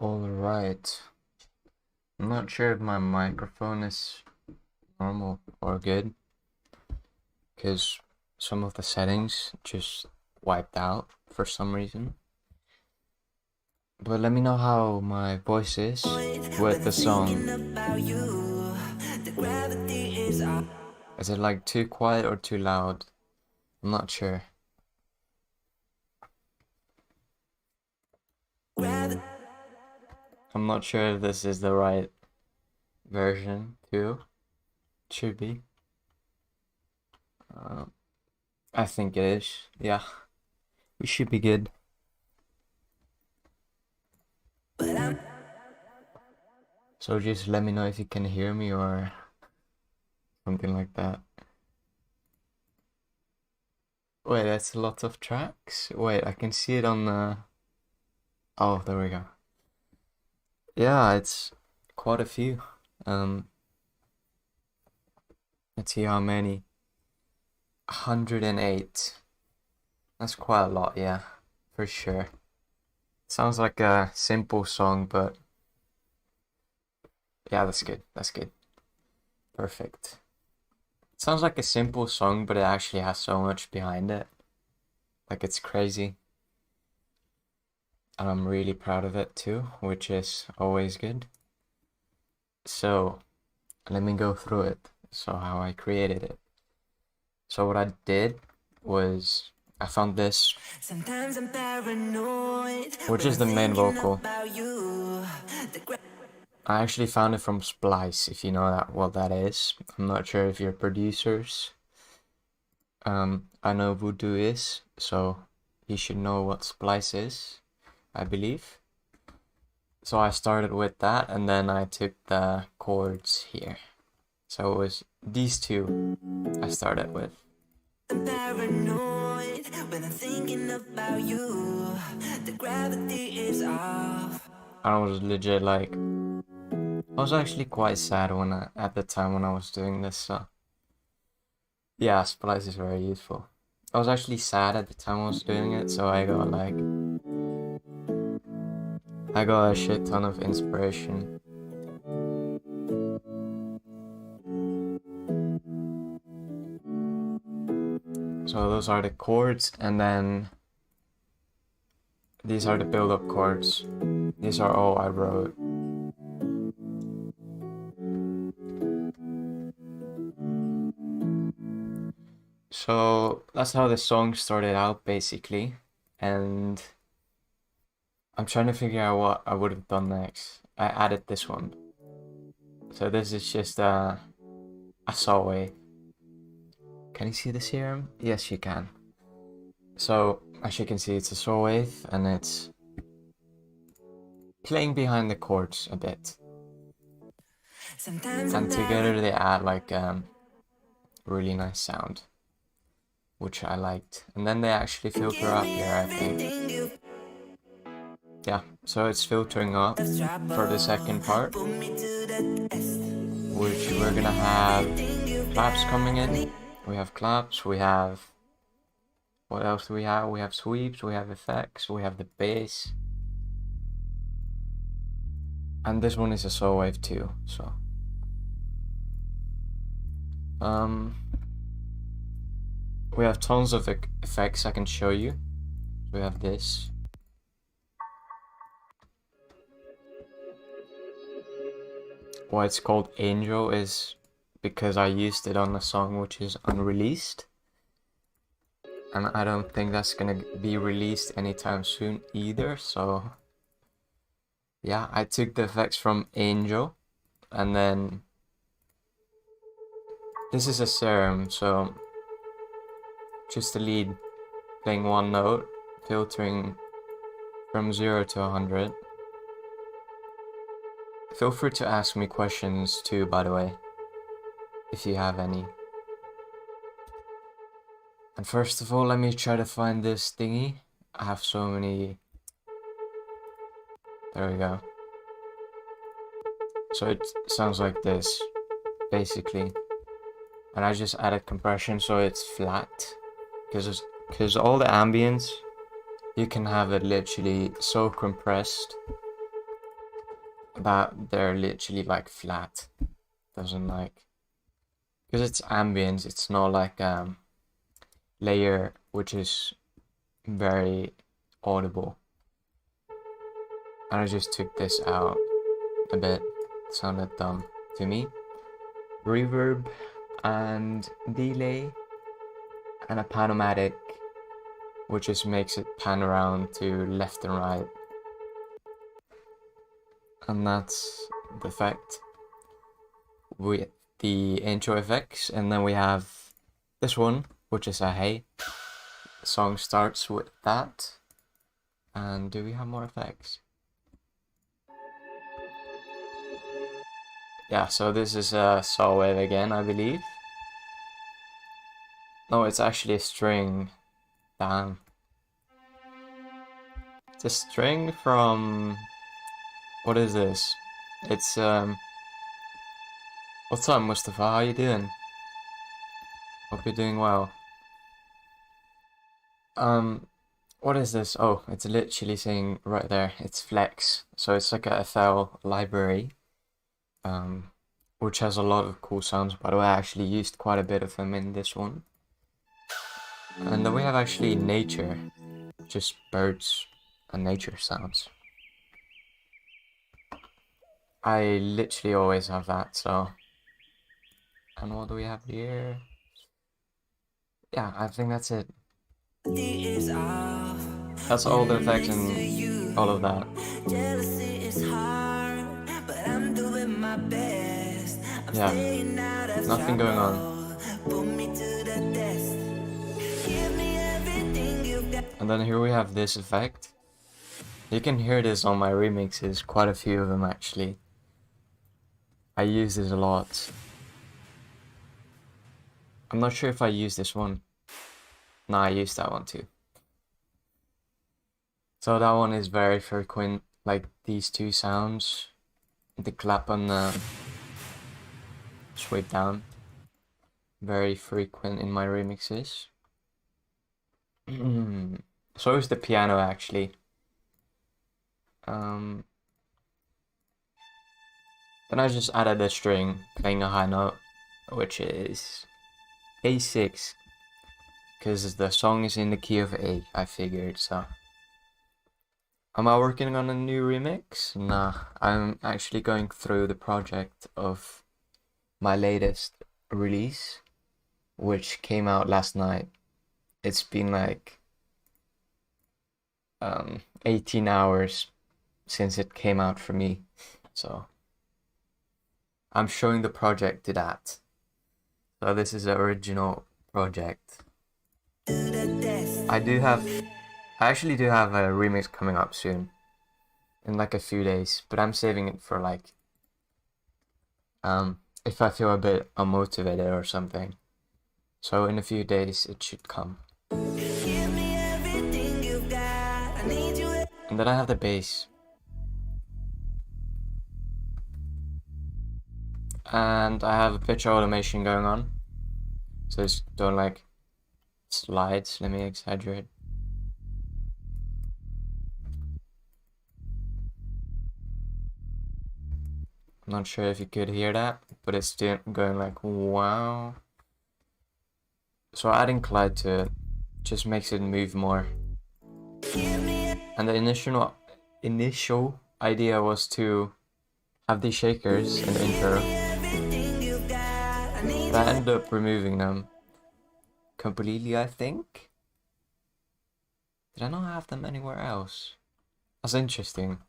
Alright. I'm not sure if my microphone is normal or good, because some of the settings just wiped out for some reason. But let me know how my voice is with the song. Is it like too quiet or too loud? I'm not sure. I'm not sure if this is the right version too. Should be. I think it is. Yeah. We should be good. So just let me know if you can hear me or something like that. Wait, that's a lot of tracks? Wait, I can see it on the... Oh, there we go. Yeah, it's quite a few. Let's see how many. 108. That's quite a lot, yeah, for sure. Sounds like a simple song, but yeah, that's good. That's good. Perfect. It sounds like a simple song, but it actually has so much behind it. Like, it's crazy. And I'm really proud of it too, which is always good. So, let me go through it. So, how I created it. So, what I did was I found this, which is the main vocal. I actually found it from Splice, if you know what that is. I'm not sure if you're producers. I know Voodoo is, so you should know what Splice is, I believe. So I started with that, and then I took the chords here. So it was these two I started with. I'm paranoid when I'm thinking about you. The gravity is off. I was legit like, I was actually quite sad at the time when I was doing this. So yeah, Splice is very useful. I was actually sad at the time I was doing it, so I got a shit ton of inspiration. So those are the chords, and then these are the build-up chords. These are all I wrote. So that's how the song started out, basically, and I'm trying to figure out what I would have done next. I added this one. So this is just a saw wave. Can you see this here? Yes, you can. So, as you can see, it's a saw wave, and it's playing behind the chords a bit. And together they add like really nice sound, which I liked. And then they actually filter up here, I think. Yeah, so it's filtering up for the second part, which we're gonna have claps coming in. We have claps, we have... What else do we have? We have sweeps, we have effects, we have the bass. And this one is a saw wave too, so... We have tons of effects I can show you. We have this. Why it's called Angel is because I used it on a song which is unreleased. And I don't think that's gonna be released anytime soon either, so... Yeah, I took the effects from Angel, and then... This is a serum, so... Just the lead, playing one note, filtering from 0 to 100. Feel free to ask me questions too, by the way, if you have any. And first of all, let me try to find this thingy. I have so many... There we go. So it sounds like this, basically. And I just added compression so it's flat. Because all the ambience, you can have it literally so compressed that they're literally like flat. Doesn't like, because it's ambience, it's not like layer which is very audible. And I just took this out a bit. It sounded dumb to me. Reverb and delay and a panomatic, which just makes it pan around to left and right. And that's the effect with the intro effects. And then we have this one, which is a hey. The song starts with that. And do we have more effects? Yeah, so this is a saw wave again, I believe. No, it's actually a string. Damn. It's a string from... What is this? It's, What's up, Mustafa? How you doing? Hope you're doing well. What is this? Oh, it's literally saying right there, it's Flex. So it's like a FL library, which has a lot of cool sounds. By the way, I actually used quite a bit of them in this one. And then we have actually nature, just birds and nature sounds. I literally always have that, so. And what do we have here? Yeah, I think that's it. That's all the effects and all of that. Yeah, nothing going on. And then here we have this effect. You can hear this on my remixes, quite a few of them actually. I use this a lot. I'm not sure if I use this one. No, I use that one too. So that one is very frequent, like these two sounds. The clap on the sweep down. Very frequent in my remixes. So is the piano actually. Then I just added a string playing a high note, which is A6, because the song is in the key of A, I figured, so. Am I working on a new remix? Nah, I'm actually going through the project of my latest release, which came out last night. It's been like 18 hours since it came out for me, so I'm showing the project to that. So this is the original project. I actually do have a remix coming up soon, in like a few days, but I'm saving it for like, if I feel a bit unmotivated or something. So in a few days it should come. And then I have the bass. And I have a picture automation going on. So it's doing like slides, let me exaggerate. I'm not sure if you could hear that, but it's still going like wow. So adding Clyde to it just makes it move more. And the initial idea was to have these shakers in the intro, but I ended up removing them completely, I think. Did I not have them anywhere else? That's interesting.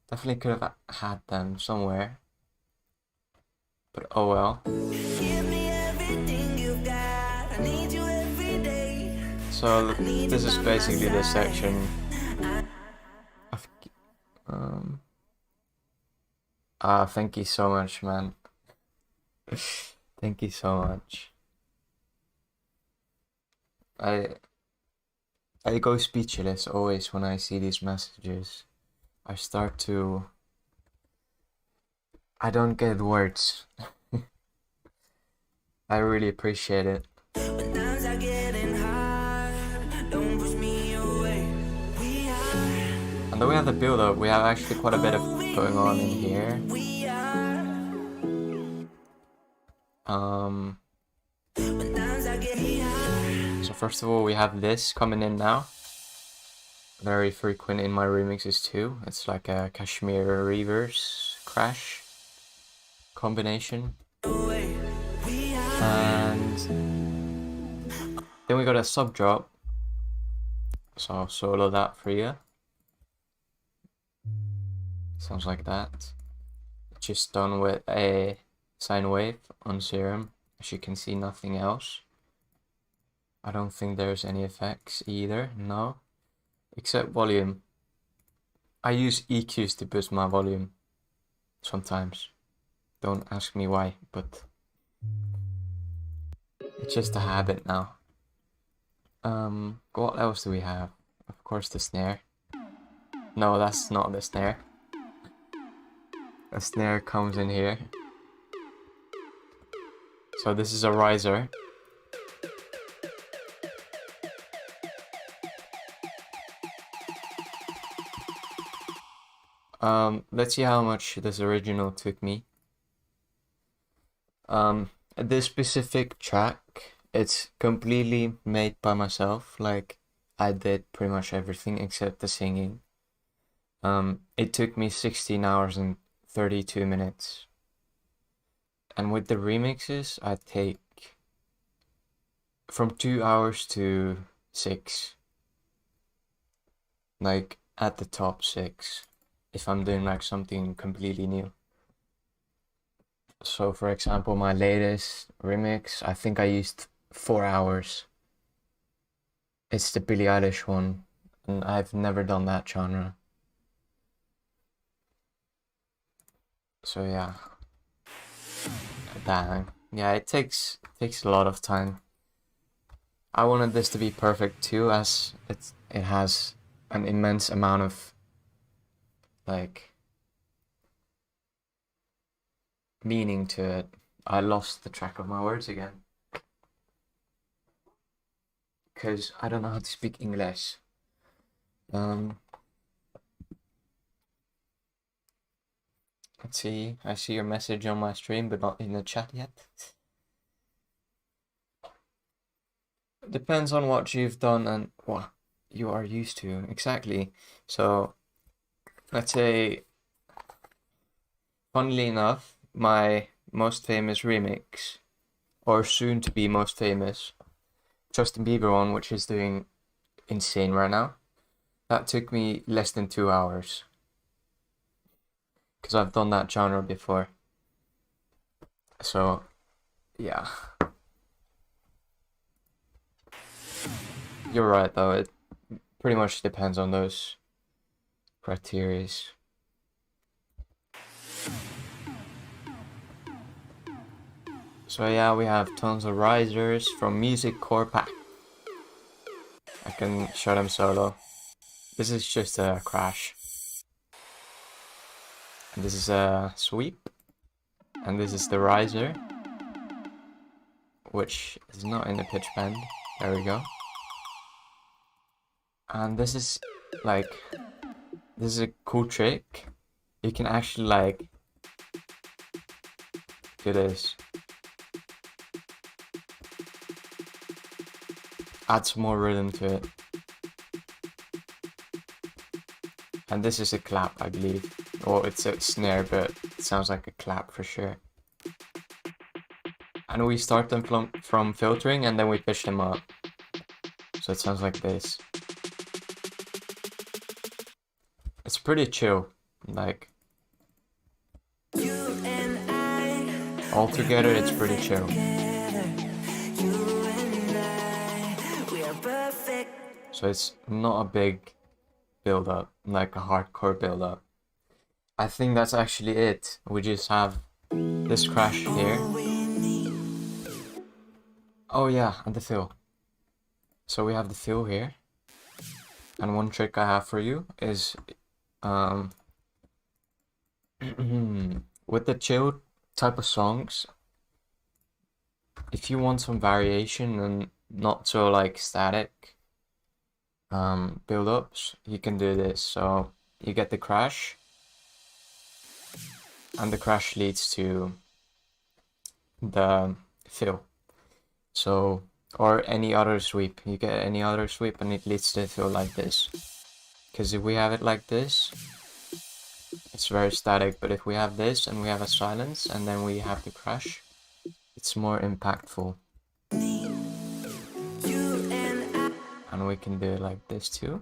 Definitely could have had them somewhere, but oh well. So this is basically the section of, thank you so much, man. Thank you so much. I go speechless always when I see these messages. I don't get words. I really appreciate it. And Though we have the build up, we have actually quite a bit of going on in here. So first of all, we have this coming in now. Very frequent in my remixes too. It's like a Kashmir reverse crash combination. And then we got a sub drop. So I'll solo that for you. Sounds like that. Just done with a sine wave on serum. As you can see, nothing else. I don't think there's any effects either, no. Except volume. I use EQs to boost my volume. Sometimes. Don't ask me why, but it's just a habit now. What else do we have? Of course the snare. No, that's not the snare. The snare comes in here. So this is a riser. Let's see how much this original took me. This specific track, it's completely made by myself. Like, I did pretty much everything except the singing. It took me 16 hours and 32 minutes. And with the remixes, I take from 2 hours to 6. Like, at the top 6. If I'm doing like something completely new. So for example, my latest remix, I think I used 4 hours. It's the Billie Eilish one, and I've never done that genre. So yeah. Dang. Yeah, it takes a lot of time. I wanted this to be perfect too, as it has an immense amount of like meaning to it. I lost the track of my words again because I don't know how to speak English. Let's see, I see your message on my stream but not in the chat yet. Depends on what you've done and what you are used to. Exactly. So let's say, funnily enough, my most famous remix, or soon to be most famous, Justin Bieber one, which is doing insane right now, that took me less than 2 hours. Because I've done that genre before. So, yeah. You're right though, it pretty much depends on those criteria. So yeah, we have tons of risers from Music Core Pack. I can show them solo. This is just a crash. And this is a sweep. And this is the riser, which is not in the pitch bend. There we go. And this is like, this is a cool trick. You can actually like do this. Add some more rhythm to it. And this is a clap, I believe. Or it's a snare, but it sounds like a clap for sure. And we start them from filtering and then we pitch them up. So it sounds like this. It's pretty chill, like all together it's pretty chill. So it's not a big build up, like a hardcore build up. I think that's actually it. We just have this crash here. Oh yeah, and the fill. So we have the fill here. And one trick I have for you is with the chill type of songs, if you want some variation and not so like static build-ups, you can do this. So you get the crash, and the crash leads to the fill. So, or any other sweep. You get any other sweep and it leads to a fill like this. Because if we have it like this, it's very static, but if we have this and we have a silence and then we have the crash, it's more impactful. And we can do it like this too.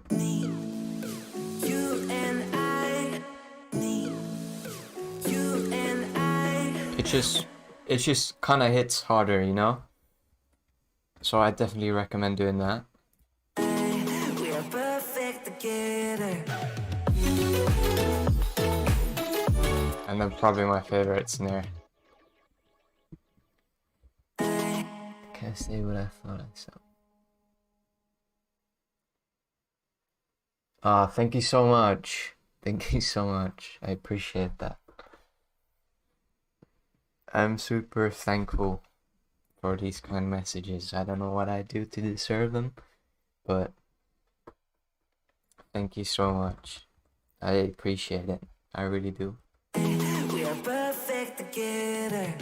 It just kind of hits harder, you know? So I definitely recommend doing that. We are perfect together. And then probably my favorite snare. Can't say what I thought I saw. Thank you so much. Thank you so much. I appreciate that. I'm super thankful for these kind of messages. I don't know what I do to deserve them, but thank you so much. I appreciate it. I really do. We are perfect together.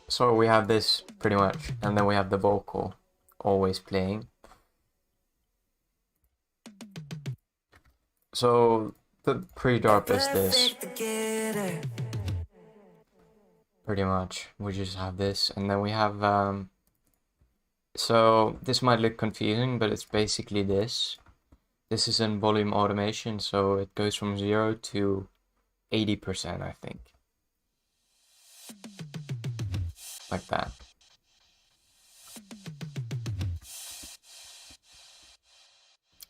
So we have this pretty much, and then we have the vocal always playing. So the pre-drop is this. Pretty much, we just have this, and then we have so this might look confusing, but it's basically this. This is in volume automation, so it goes from 0 to 80%, I think. Like that.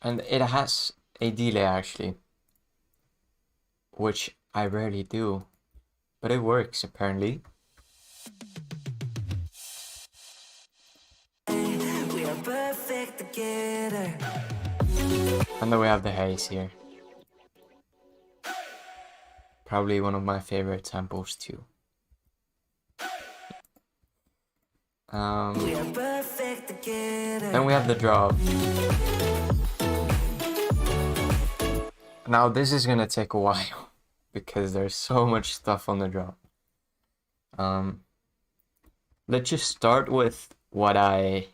And it has a delay actually, which I rarely do. But it works, apparently. We are perfect together. And then we have the haze here. Probably one of my favorite samples too. We are perfect together. Then we have the drop. Now this is gonna take a while, because there's so much stuff on the drop. Let's just start with what I...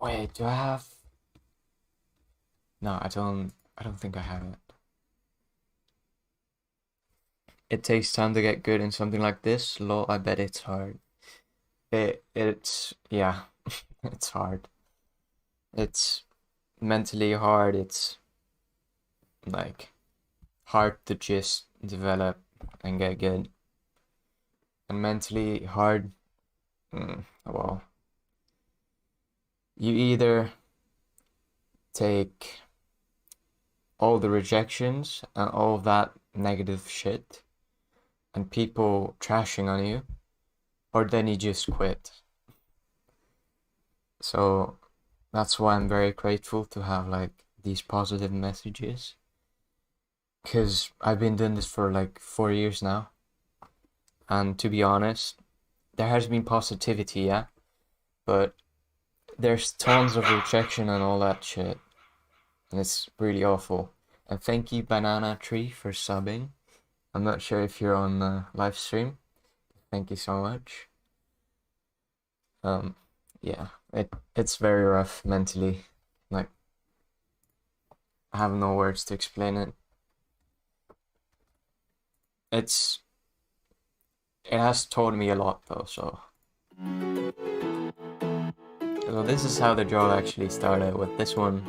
Wait, do I have... No, I don't think I have it. It takes time to get good in something like this. Lol, I bet it's hard. It's yeah, it's hard. It's mentally hard. It's like hard to just develop and get good, and mentally hard. Well, you either take all the rejections and all of that negative shit and people trashing on you, or then you just quit. So that's why I'm very grateful to have like these positive messages, because I've been doing this for like 4 years now, and to be honest, there has been positivity, yeah, but there's tons of rejection and all that shit, and it's really awful. And thank you Banana Tree for subbing. I'm not sure if you're on the live stream. Thank you so much. Yeah, it's very rough mentally. Like, I have no words to explain it. It has taught me a lot though, so this is how the draw actually started, with this one.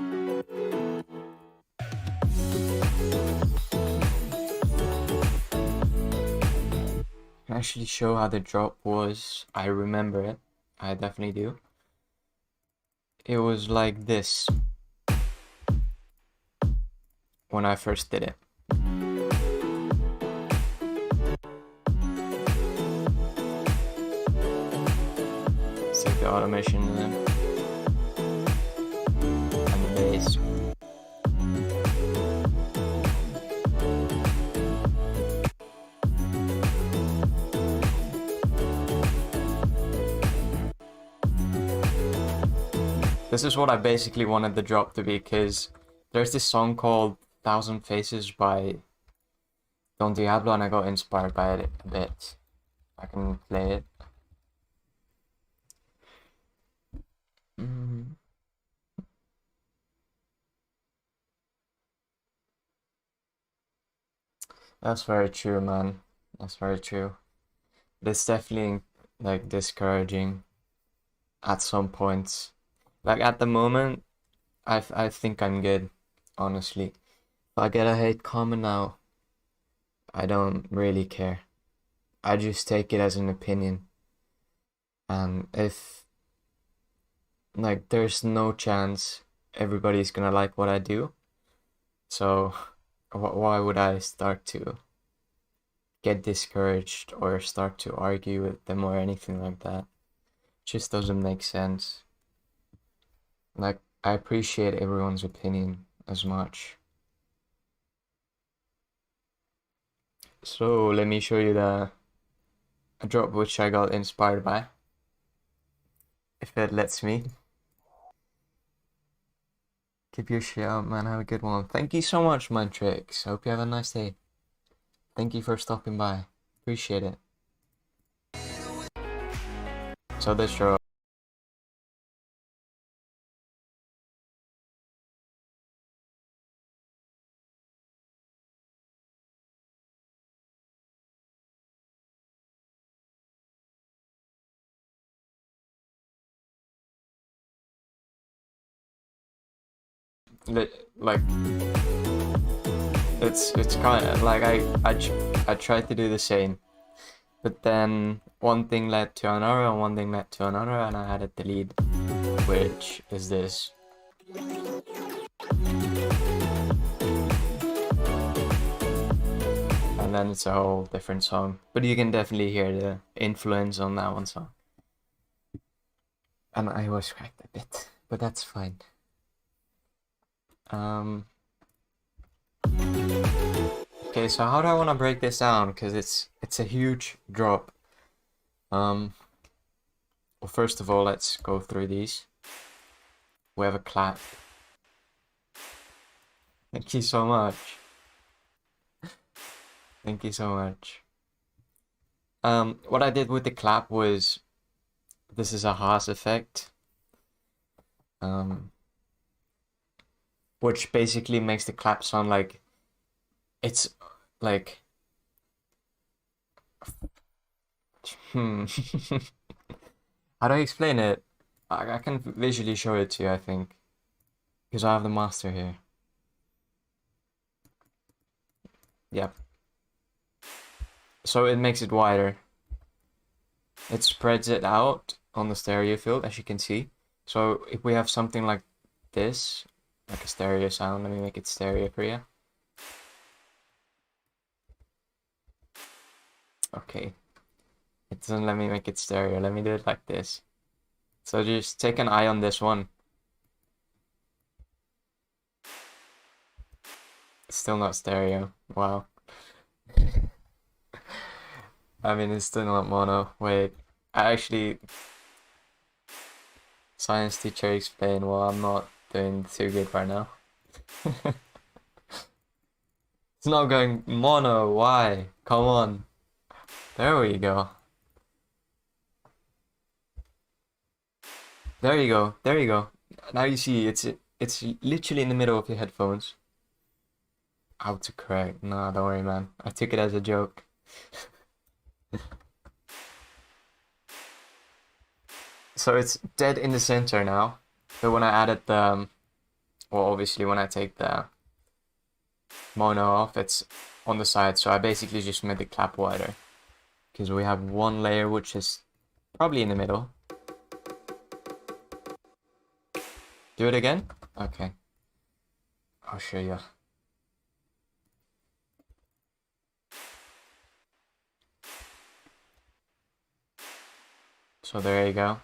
I actually show how the drop was. I remember it. I definitely do. It was like this when I first did it. Let's take the automation and the bass. The This is what I basically wanted the drop to be, because there's this song called Thousand Faces by Don Diablo, and I got inspired by it a bit. I can play it. That's very true, man. That's very true. But it's definitely like discouraging at some points. Like at the moment, I think I'm good, honestly. If I get a hate comment now, I don't really care. I just take it as an opinion. And if like there's no chance everybody's gonna like what I do, so why would I start to get discouraged or start to argue with them or anything like that? Just doesn't make sense. Like, I appreciate everyone's opinion as much. So let me show you a drop which I got inspired by, if it lets me. Keep your shit up, man. Have a good one. Thank you so much, Tricks. Hope you have a nice day. Thank you for stopping by. Appreciate it. So this drop. Like it's kind of like I tried to do the same, but then one thing led to another and one thing led to another, and I had to delete, which is this. And then it's a whole different song, but you can definitely hear the influence on that one song. And I was cracked a bit, but that's fine. Okay, so how do I want to break this down? Because it's a huge drop. Well, first of all, let's go through these. We have a clap. Thank you so much. Thank you so much. What I did with the clap was, this is a Haas effect. Which basically makes the clap sound like it's like how do I explain it? I can visually show it to you, I think, because I have the master here. Yep. So it makes it wider. It spreads it out on the stereo field, as you can see. So if we have something like this, like a stereo sound, let me make it stereo for you. Okay. It doesn't let me make it stereo. Let me do it like this. So just take an eye on this one. It's still not stereo. Wow. I mean, it's still not mono. Wait, I actually... Science teacher explained, well, I'm not doing too good right now. It's not going mono, why? Come on. There we go. There you go. There you go. Now you see it's literally in the middle of your headphones. Autocorrect. Nah, don't worry, man. I took it as a joke. So it's dead in the center now. But when I added the, well, obviously when I take the mono off, it's on the side. So I basically just made the clap wider, because we have one layer which is probably in the middle. Do it again? Okay. I'll show you. So there you go.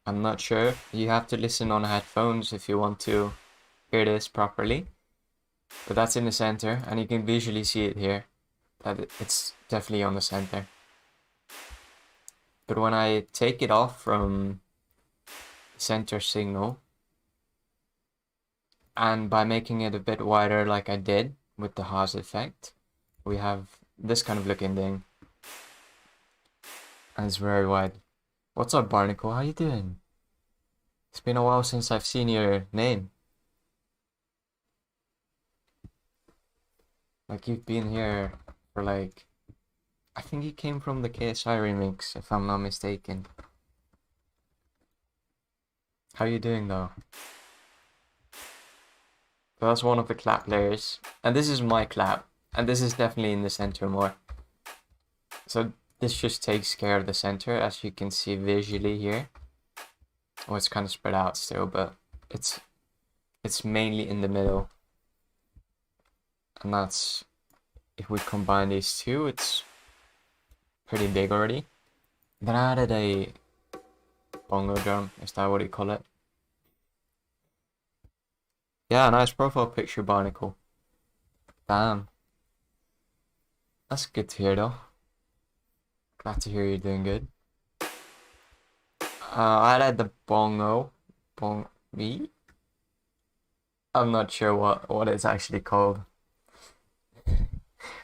I'm not sure. You have to listen on headphones if you want to hear this properly. But that's in the center, and you can visually see it here, that it's definitely on the center. But when I take it off from center signal, And by making it a bit wider like I did with the Haas effect, we have this kind of looking thing. And it's very wide. What's up, Barnacle? How you doing? It's been a while since I've seen your name. Like, you've been here for like... I think you came from the KSI remix, if I'm not mistaken. How you doing, though? So that's one of the clap layers. And this is my clap. And this is definitely in the center more. So this just takes care of the center, as you can see visually here. Oh, it's kind of spread out still, but it's mainly in the middle. And that's, if we combine these two, it's pretty big already. Then I added a bongo drum, is that what you call it? Yeah, nice profile picture, Barnacle. Damn. That's good to hear, though. Glad to hear you're doing good. I added the bongo. Me? I'm not sure what it's actually called.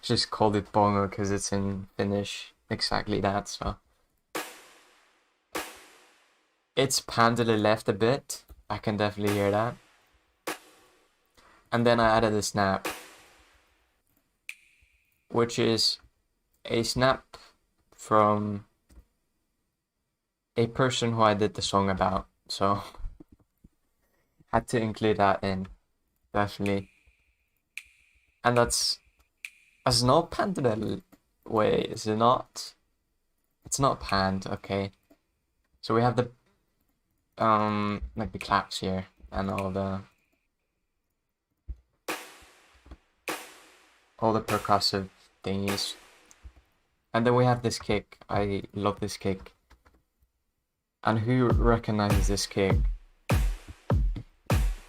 Just called it bongo because it's in Finnish. Exactly that, so. It's panned to the left a bit. I can definitely hear that. And then I added a snap, which is a snap from a person who I did the song about, so had to include that in, definitely. And that's not panned the way, is it not? It's not panned, okay. So we have the like the claps here and all the percussive thingies. And then we have this kick. I love this kick. And who recognizes this kick?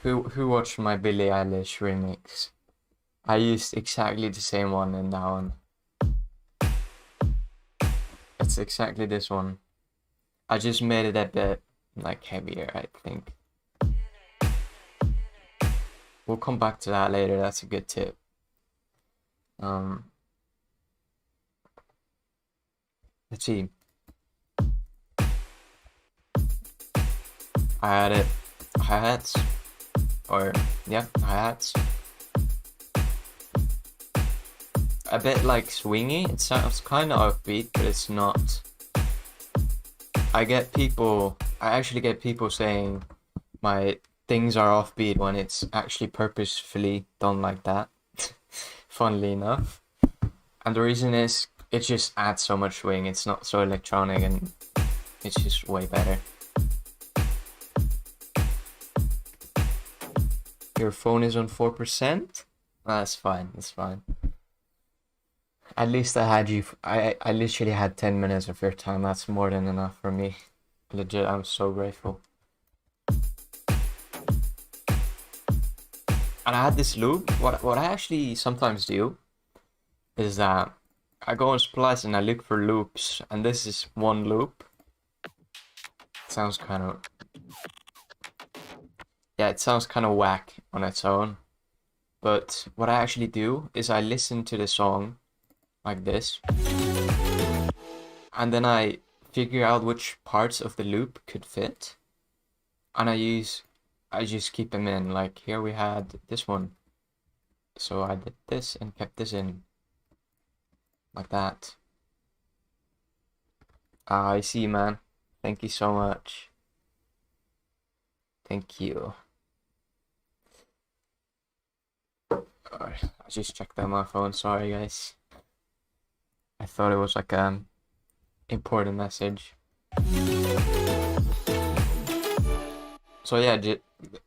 Who watched my Billie Eilish remix? I used exactly the same one in that one. It's exactly this one. I just made it a bit like heavier, I think. We'll come back to that later. That's a good tip. Let's see. I added hi-hats. Or, yeah, hi-hats. A bit like swingy. It sounds kind of offbeat, but it's not. I actually get people saying my things are offbeat when it's actually purposefully done like that. Funnily enough. And the reason is, it just adds so much swing. It's not so electronic and it's just way better. Your phone is on 4%? That's fine, that's fine. At least I had you, I literally had 10 minutes of your time. That's more than enough for me. Legit, I'm so grateful. And I had this loop. What I actually sometimes do is that I go on Splice and I look for loops, and this is one loop. Sounds kind of... Yeah, it sounds kind of whack on its own. But what I actually do is I listen to the song like this, and then I figure out which parts of the loop could fit, and I just keep them in. Like here we had this one, so I did this and kept this in like that. I see, man. Thank you so much. Thank you. I just checked out my phone. Sorry, guys. I thought it was like an important message. So yeah,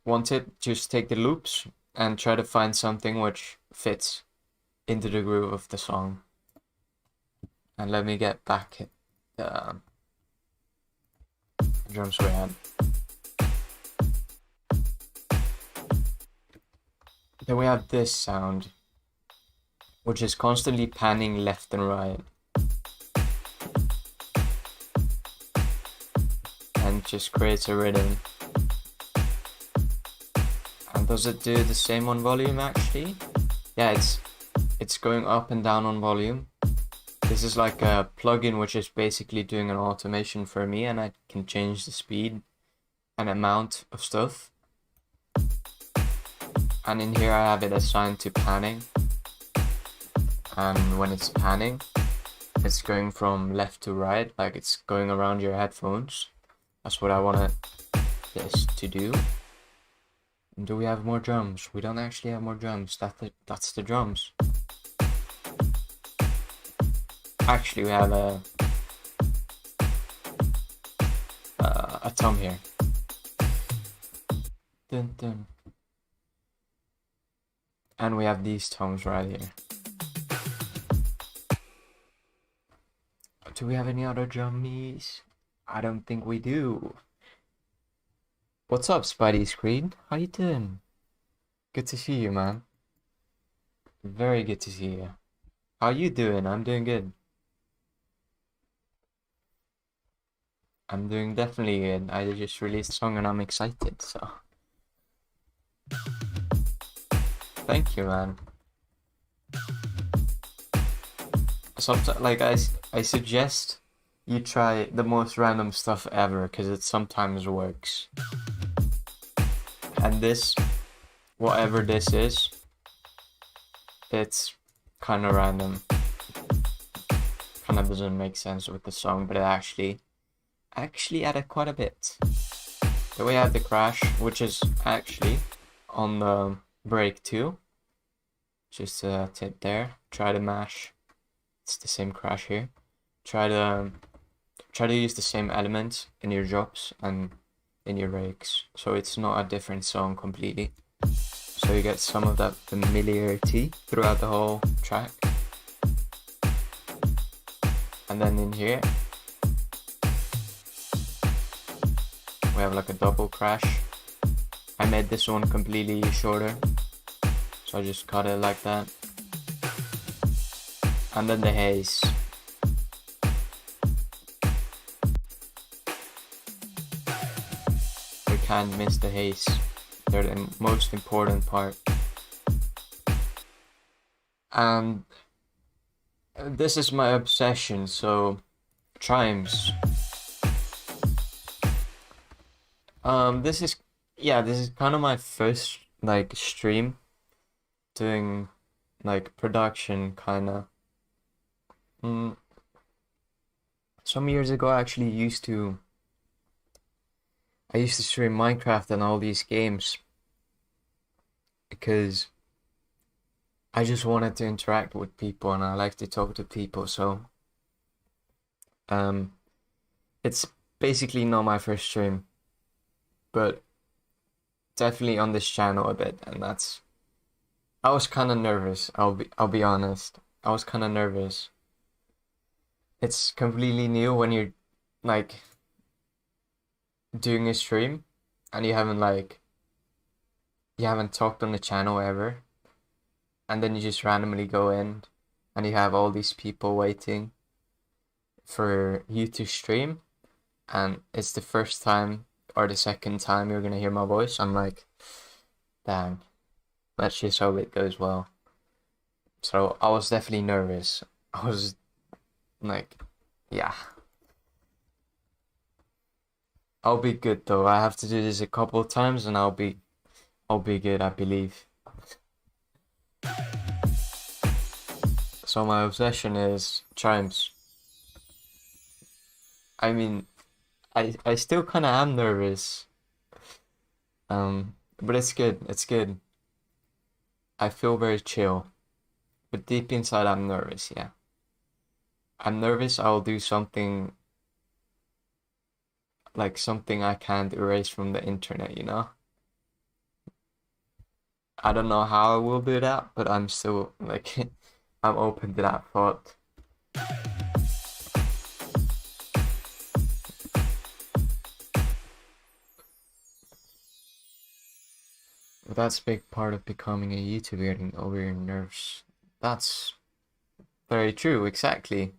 one tip: just take the loops and try to find something which fits into the groove of the song. And let me get back the drums we had. Then we have this sound, which is constantly panning left and right. And just creates a rhythm. And Does it do the same on volume actually? Yeah, it's going up and down on volume. This is like a plugin which is basically doing an automation for me, and I can change the speed and amount of stuff. And in here I have it assigned to panning. And when it's panning, it's going from left to right, like it's going around your headphones. That's what I want this to do. And do we have more drums? We don't actually have more drums. That's the drums. Actually, we have a tom here. Dun, dun. And we have these toms right here. Do we have any other drummies? I don't think we do. What's up, Spidey Screen? How you doing? Good to see you, man. Very good to see you. How you doing? I'm doing good. I'm doing definitely good. I just released a song and I'm excited, so. Thank you, man. Sometimes, like, I suggest you try the most random stuff ever, because it sometimes works. And this, whatever this is, it's kind of random. Kind of doesn't make sense with the song, but it actually added quite a bit. Then we have the crash, which is actually on the break too. Just a tip there. Try to mash. It's the same crash here. Try to use the same elements in your drops and in your breaks, so it's not a different song completely. So you get some of that familiarity throughout the whole track. And then in here we have like a double crash. I made this one completely shorter, so I just cut it like that. And then the haze. We can't miss the haze. They're the most important part. And this is my obsession, so chimes. This is kind of my first like stream doing like production kinda. Some years ago I actually used to stream Minecraft and all these games because I just wanted to interact with people and I like to talk to people, so it's basically not my first stream, but definitely on this channel a bit, and I was kind of nervous. I'll be honest. I was kind of nervous. It's completely new when you're like doing a stream and you haven't talked on the channel ever, and then you just randomly go in and you have all these people waiting for you to stream, and it's the first time or the second time you're gonna hear my voice. I'm like, damn, let's just hope it goes well. So I was definitely nervous. I was like, yeah. I'll be good though. I have to do this a couple of times and I'll be good, I believe. So my obsession is chimes. I mean, I still kind of am nervous. But it's good. It's good. I feel very chill. But deep inside I'm nervous, yeah. I'm nervous I'll do something like something I can't erase from the internet, you know? I don't know how I will do that, but I'm still like I'm open to that thought. But that's a big part of becoming a YouTuber, getting over your nerves. That's very true, exactly.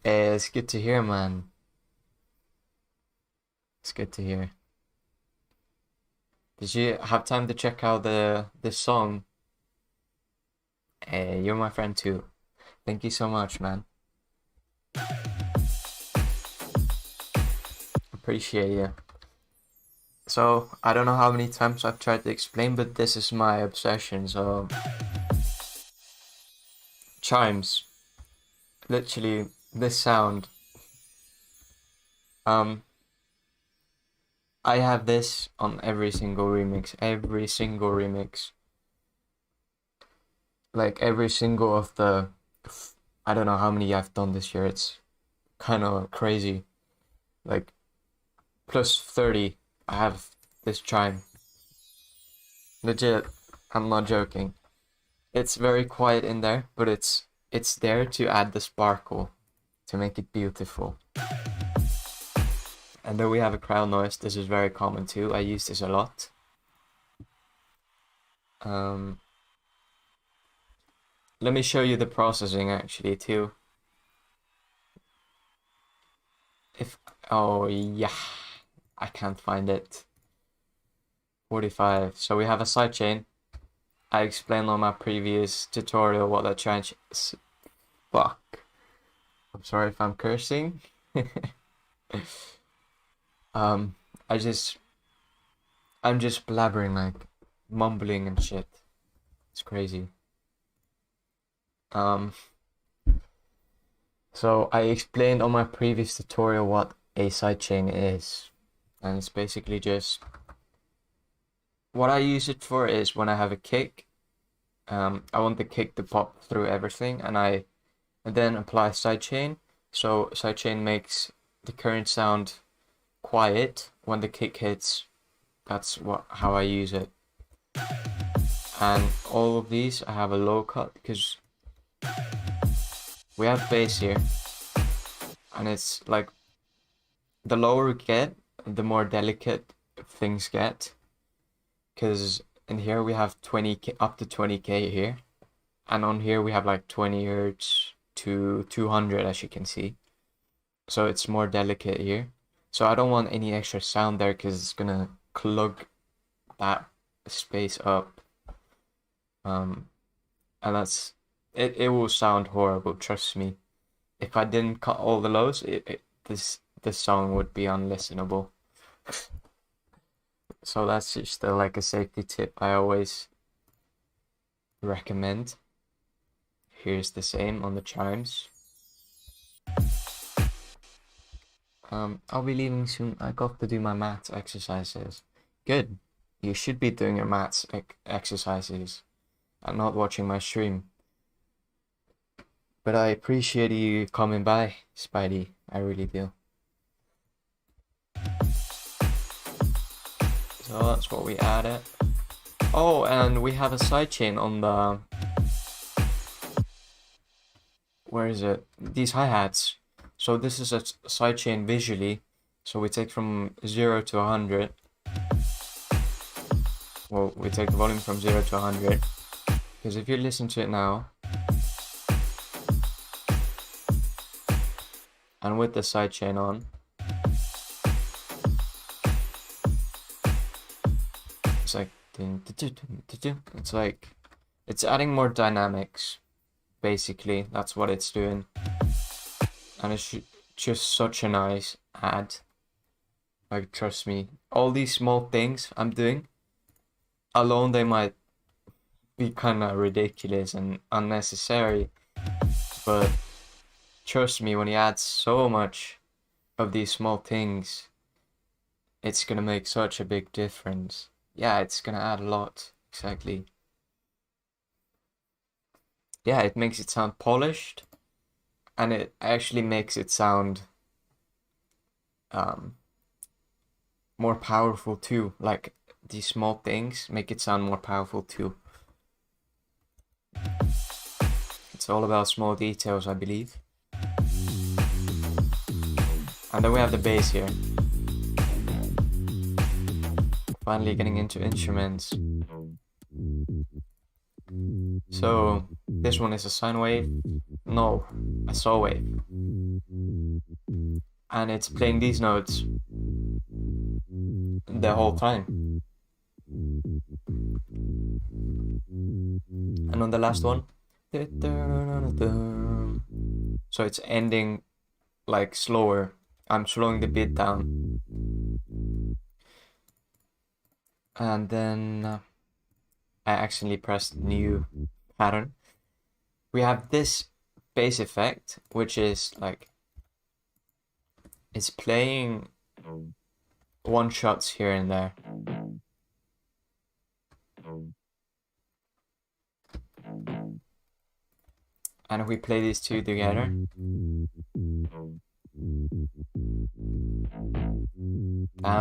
It's good to hear, man. It's good to hear. Did you have time to check out this song? Hey, you're my friend too. Thank you so much, man. Appreciate you. So, I don't know how many times I've tried to explain, but this is my obsession. So, chimes. Literally, this sound. I have this on every single remix. Every single remix. Like, every single of the... I don't know how many I've done this year. It's kind of crazy. Like, plus 30. I have this chime. Legit, I'm not joking. It's very quiet in there, but it's there to add the sparkle, to make it beautiful. And then we have a crowd noise. This is very common too. I use this a lot. Let me show you the processing actually too. Oh yeah, I can't find it. 45. So we have a sidechain. I explained on my previous tutorial what that change is. Fuck. I'm sorry if I'm cursing. I'm just blabbering, like mumbling and shit. It's crazy. So I explained on my previous tutorial what a sidechain is, and it's basically just what I use it for is when I have a kick. I want the kick to pop through everything, and then apply sidechain. So sidechain makes the current sound quiet when the kick hits. That's how I use it. And all of these I have a low cut because we have bass here, and it's like the lower we get, the more delicate things get. Because in here we have 20k up to 20k here, and on here we have like 20 hertz to 200, as you can see. So it's more delicate here. So I don't want any extra sound there because it's gonna clog that space up. And that's it. It will sound horrible, trust me. If I didn't cut all the lows, this song would be unlistenable. So that's just like a safety tip I always recommend. Here's the same on the chimes. I'll be leaving soon. I got to do my maths exercises. Good. You should be doing your maths exercises and not watching my stream. But I appreciate you coming by, Spidey. I really do. So that's what we added. Oh, and we have a sidechain on the... Where is it? These hi-hats. So this is a sidechain visually. So we take from 0 to 100. Well, we take the volume from 0 to 100. Because if you listen to it now, and with the sidechain on, it's like, it's like, it's adding more dynamics. Basically, that's what it's doing. And it's just such a nice ad. Like, trust me, all these small things I'm doing alone, they might be kind of ridiculous and unnecessary, but trust me, when you add so much of these small things, it's gonna make such a big difference. Yeah, it's gonna add a lot. Exactly. Yeah, it makes it sound polished, and it actually makes it sound more powerful too. Like, these small things make it sound more powerful too. It's all about small details, I believe. And then we have the bass here. Finally getting into instruments. So this one is a sine wave. No, a saw wave. And it's playing these notes the whole time. And on the last one, so it's ending like slower. I'm slowing the beat down. And then I accidentally pressed new pattern. We have this bass effect, which is like, it's playing one shots here and there. And if we play these two together,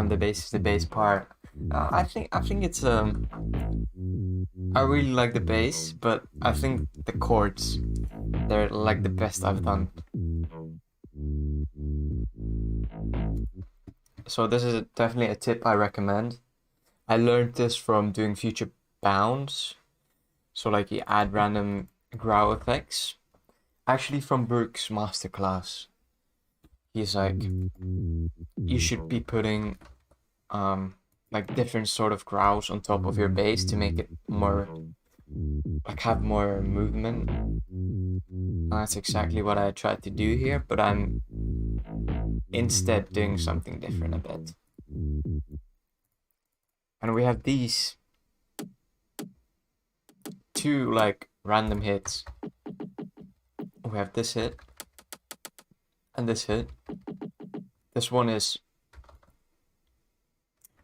the bass is the bass part. I think it's I really like the bass, but I think the chords, they're like the best I've done. So this is definitely a tip I recommend. I learned this from doing future bounds. So like you add random growl effects. Actually from Brooke's masterclass. He's like, you should be putting like different sort of growls on top of your bass to make it more, like have more movement. And that's exactly what I tried to do here, but I'm instead doing something different a bit. And we have these two like random hits. We have this hit and this hit. This one is,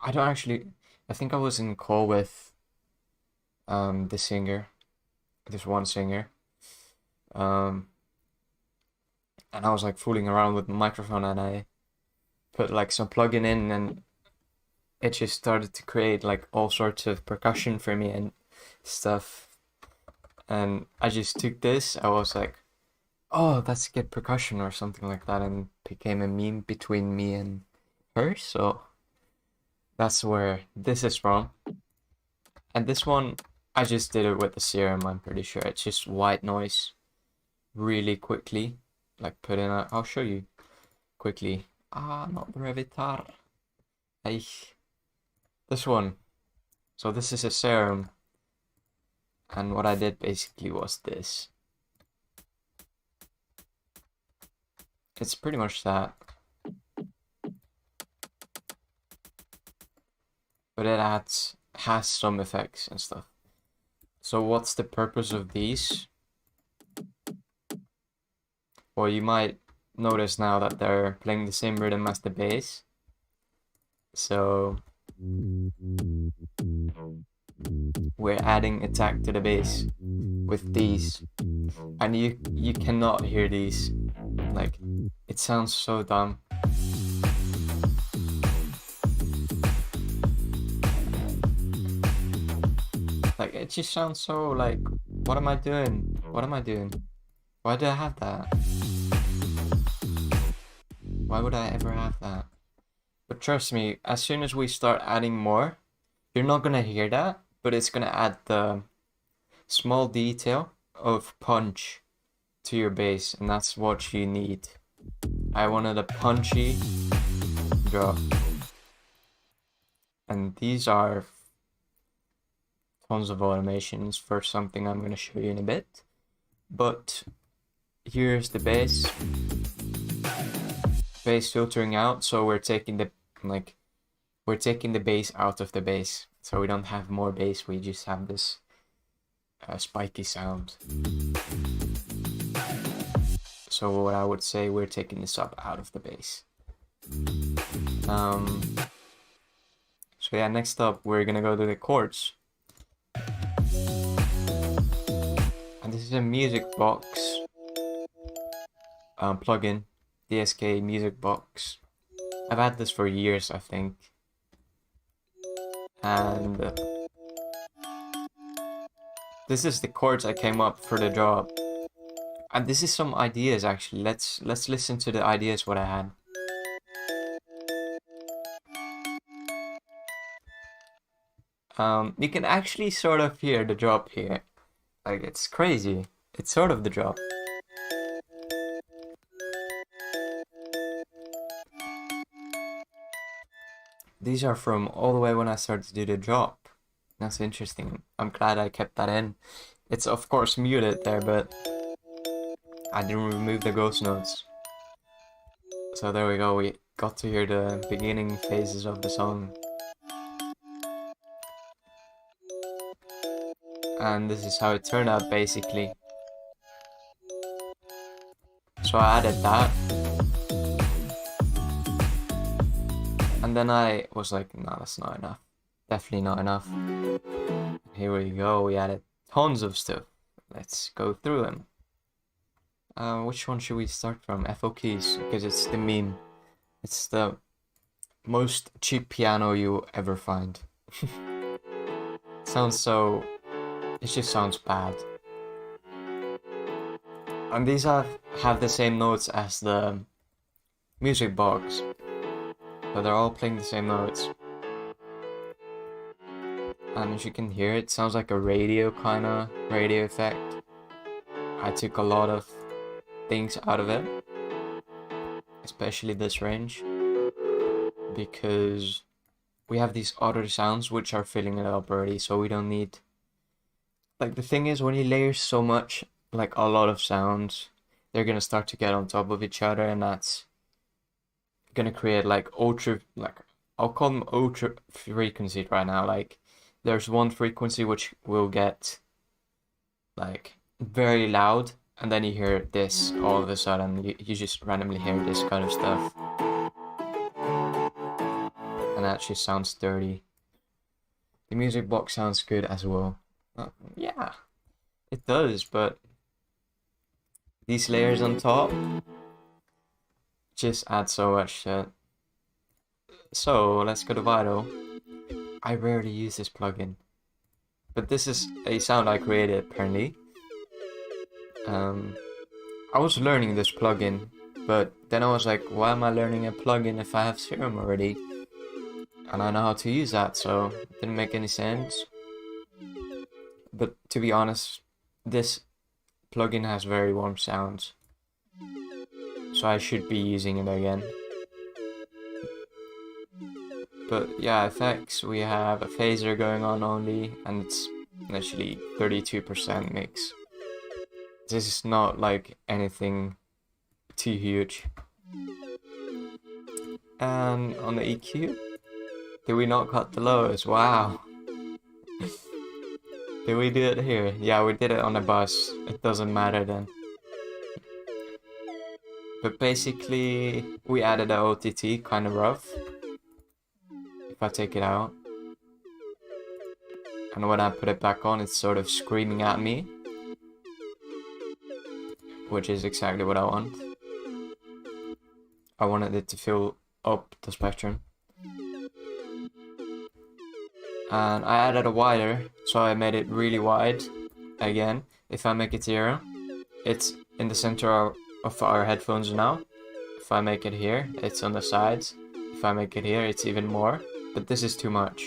I think I was in a call with the singer, this one singer, and I was like fooling around with the microphone, and I put like some plugin in, and it just started to create like all sorts of percussion for me and stuff. And I just took this, I was like, oh, that's good percussion or something like that, and became a meme between me and her. So that's where this is from. And this one, I just did it with the serum, I'm pretty sure. It's just white noise really quickly. Like put in I'll show you quickly. Not the Revitar. Hey. This one. So this is a serum. And what I did basically was this. It's pretty much that. But it has some effects and stuff. So what's the purpose of these? Well, you might notice now that they're playing the same rhythm as the bass. So we're adding attack to the bass with these. And you cannot hear these. Like, it sounds so dumb. Like, it just sounds so like, what am I doing? What am I doing? Why do I have that? Why would I ever have that? But trust me, as soon as we start adding more, you're not gonna hear that, but it's gonna add the small detail of punch to your bass, and that's what you need. I wanted a punchy drop. And these are tons of automations for something I'm going to show you in a bit. But here's the bass filtering out, so we're taking the bass out of the bass, so we don't have more bass, we just have this spiky sound. So what I would say, we're taking this up out of the bass. So yeah, next up we're gonna go to the chords. And this is a music box plugin, DSK music box. I've had this for years, I think. And this is the chords I came up for the job. And this is some ideas actually. Let's listen to the ideas what I had. You can actually sort of hear the drop here. Like, it's crazy. It's sort of the drop. These are from all the way when I started to do the drop. That's interesting. I'm glad I kept that in, It's of course muted there, but I didn't remove the ghost notes. So there we go, we got to hear the beginning phases of the song. And this is how it turned out basically. So I added that. And then I was like, no, that's not enough. Definitely not enough. Here we go, we added tons of stuff. Let's go through them. Which one should we start from? FO keys, because it's the meme. It's the most cheap piano you ever find. Sounds so... it just sounds bad. And these have the same notes as the music box. So they're all playing the same notes. And as you can hear, it sounds like a radio kinda radio effect. I took a lot of things out of it, especially this range, because we have these other sounds which are filling it up already, so we don't need... like, the thing is, when you layer so much, like a lot of sounds, they're gonna start to get on top of each other, and that's gonna create like ultra, like, I'll call them ultra frequency right now. Like, there's one frequency which will get like very loud, and then you hear this all of a sudden. You just randomly hear this kind of stuff, and that just sounds dirty. The music box sounds good as well. Yeah, it does, but these layers on top just add so much shit. So let's go to Vital. I rarely use this plugin, but this is a sound I created apparently. I was learning this plugin, but then I was like, why am I learning a plugin if I have Serum already? And I know how to use that, so it didn't make any sense. But to be honest, this plugin has very warm sounds, so I should be using it again. But yeah, effects, we have a phaser going on only, and it's actually 32% mix. This is not like anything too huge. And on the EQ, did we not cut the lows? Wow. Did we do it here? Yeah, we did it on the bus. It doesn't matter then. But basically, we added a OTT, kind of rough. If I take it out. And when I put it back on, it's sort of screaming at me. Which is exactly what I want. I wanted it to fill up the spectrum. And I added a wider, so I made it really wide. Again, if I make it 0, it's in the center of our headphones now. If I make it here, it's on the sides. If I make it here, it's even more. But this is too much.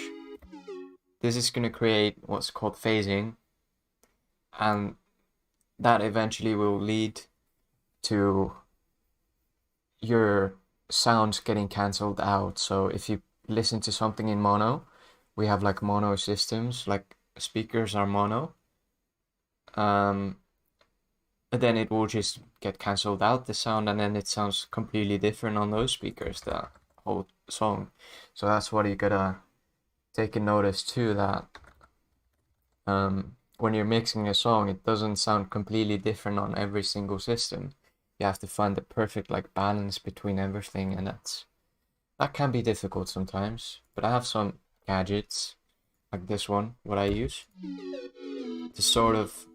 This is going to create what's called phasing. And that eventually will lead to your sounds getting cancelled out. So if you listen to something in mono, we have like mono systems, like speakers are mono. Then it will just get cancelled out, the sound, and then it sounds completely different on those speakers, the whole song. So that's what you gotta take a notice too, that when you're mixing a song, it doesn't sound completely different on every single system. You have to find the perfect like balance between everything, and that can be difficult sometimes. But I have some gadgets like this one, what I use to sort of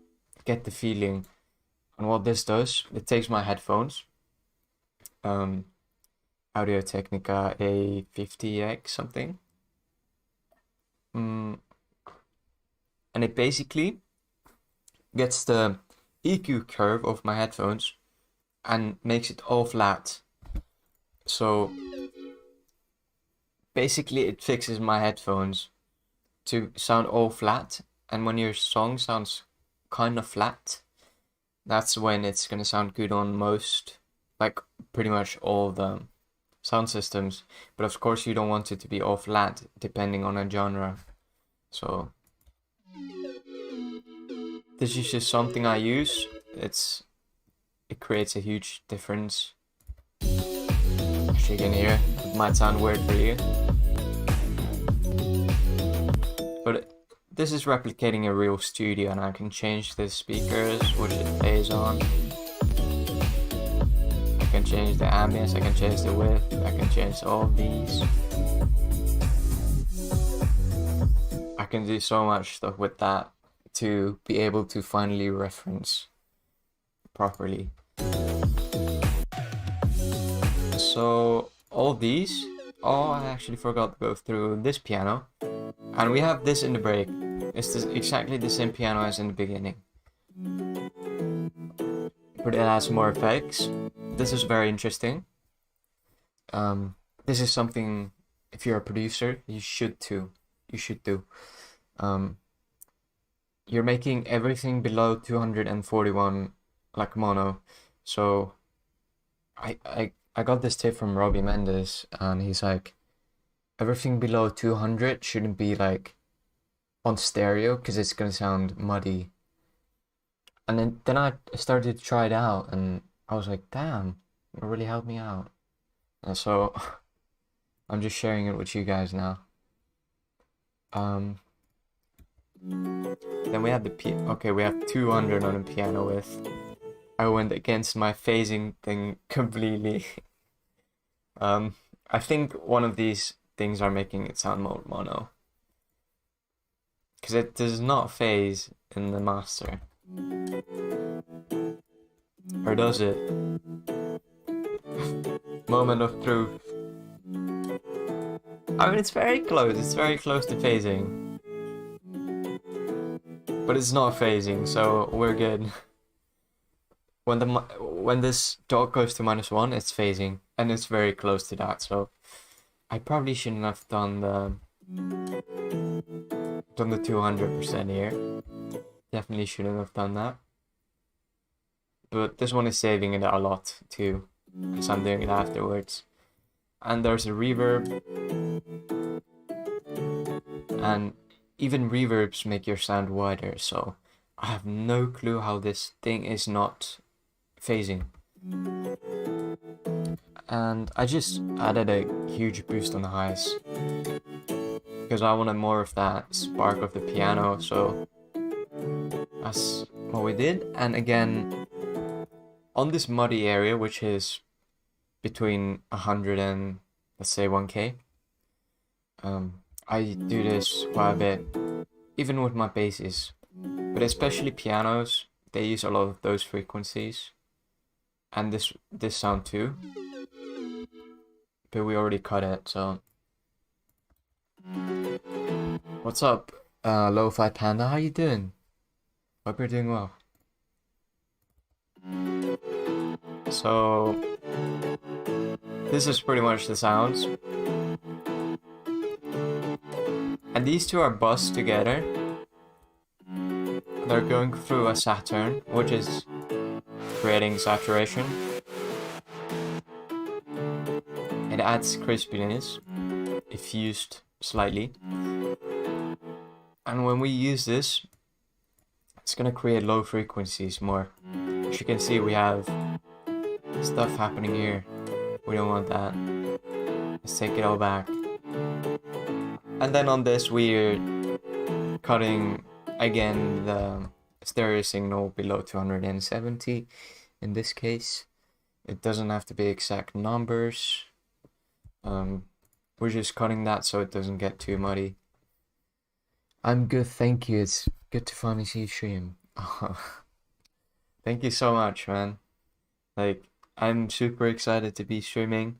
get the feeling. And what this does, it takes my headphones, Audio Technica A50X something, and it basically gets the EQ curve of my headphones and makes it all flat. So basically it fixes my headphones to sound all flat, and when your song sounds kind of flat, that's when it's gonna sound good on most, like pretty much all the sound systems. But of course you don't want it to be all flat depending on a genre. So this is just something I use. It creates a huge difference. As you can hear, it might sound weird for you, but this is replicating a real studio, and I can change the speakers which it plays on. I can change the ambience, I can change the width, I can change all of these. I can do so much stuff with that to be able to finally reference properly. So all these, oh, I actually forgot to go through this piano, and we have this in the break. It's exactly the same piano as in the beginning, but it has more effects. This is very interesting. This is something, if you're a producer, you should do. You're making everything below 241 like mono. So I got this tip from Robbie Mendes, and he's like, everything below 200 shouldn't be like on stereo because it's gonna sound muddy. And then I started to try it out, and I was like, damn, it really helped me out. And so I'm just sharing it with you guys now. Then we have okay, we have 200 on the piano width. I went against my phasing thing completely. I think one of these things are making it sound more mono, because it does not phase in the master. Or does it? Moment of truth. I mean, it's very close to phasing, but it's not phasing, so we're good. When this dot goes to -1, it's phasing, and it's very close to that. So I probably shouldn't have done the 200% here. Definitely shouldn't have done that. But this one is saving it a lot too, because I'm doing it afterwards. And there's a reverb, and even reverbs make your sound wider. So I have no clue how this thing is not phasing. And I just added a huge boost on the highs because I wanted more of that spark of the piano. So that's what we did. And again, on this muddy area, which is between 100 and let's say 1K, I do this quite a bit, even with my basses, but especially pianos. They use a lot of those frequencies, and this sound too. But we already cut it, so. What's up, Lo-Fi Panda? How you doing? Hope you're doing well. So this is pretty much the sounds, and these two are bussed together. They're going through a Saturn, which is creating saturation. It adds crispiness if used slightly, and when we use this, it's gonna create low frequencies more. As you can see, we have stuff happening here. We don't want that. Let's take it all back. And then on this, we're cutting again the stereo signal below 270. In this case, it doesn't have to be exact numbers. We're just cutting that so it doesn't get too muddy. I'm good, thank you. It's good to finally see you stream. Thank you so much, man. Like, I'm super excited to be streaming.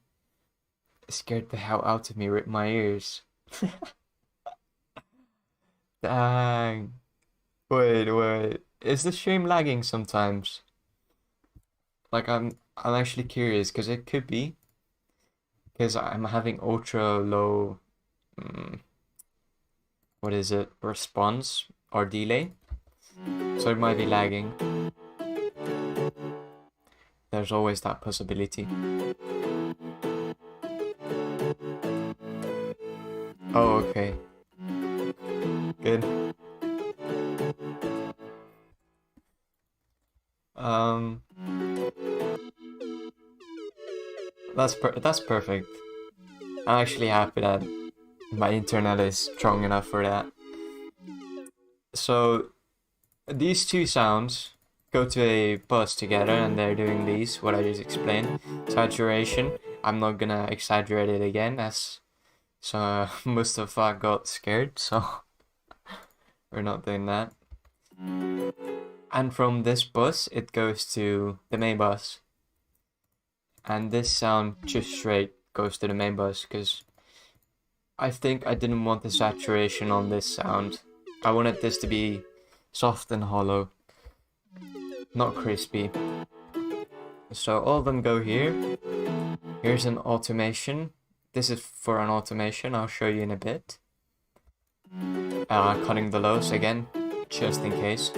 It scared the hell out of me with my ears. Dang. Wait. Is the stream lagging sometimes? Like, I'm actually curious, because it could be. Because I'm having ultra low, what is it, response or delay. So it might be lagging. There's always that possibility. Oh, okay. Good. Um, that's perfect. I'm actually happy that my internet is strong enough for that. So these two sounds go to a bus together, and they're doing these, what I just explained. Saturation, I'm not gonna exaggerate it again, as so Mustafa got scared, so we're not doing that. And from this bus, it goes to the main bus. And this sound just straight goes to the main bus, because I think I didn't want the saturation on this sound. I wanted this to be soft and hollow, not crispy. So all of them go here. Here's an automation. This is for an automation, I'll show you in a bit. Cutting the lows again, just in case.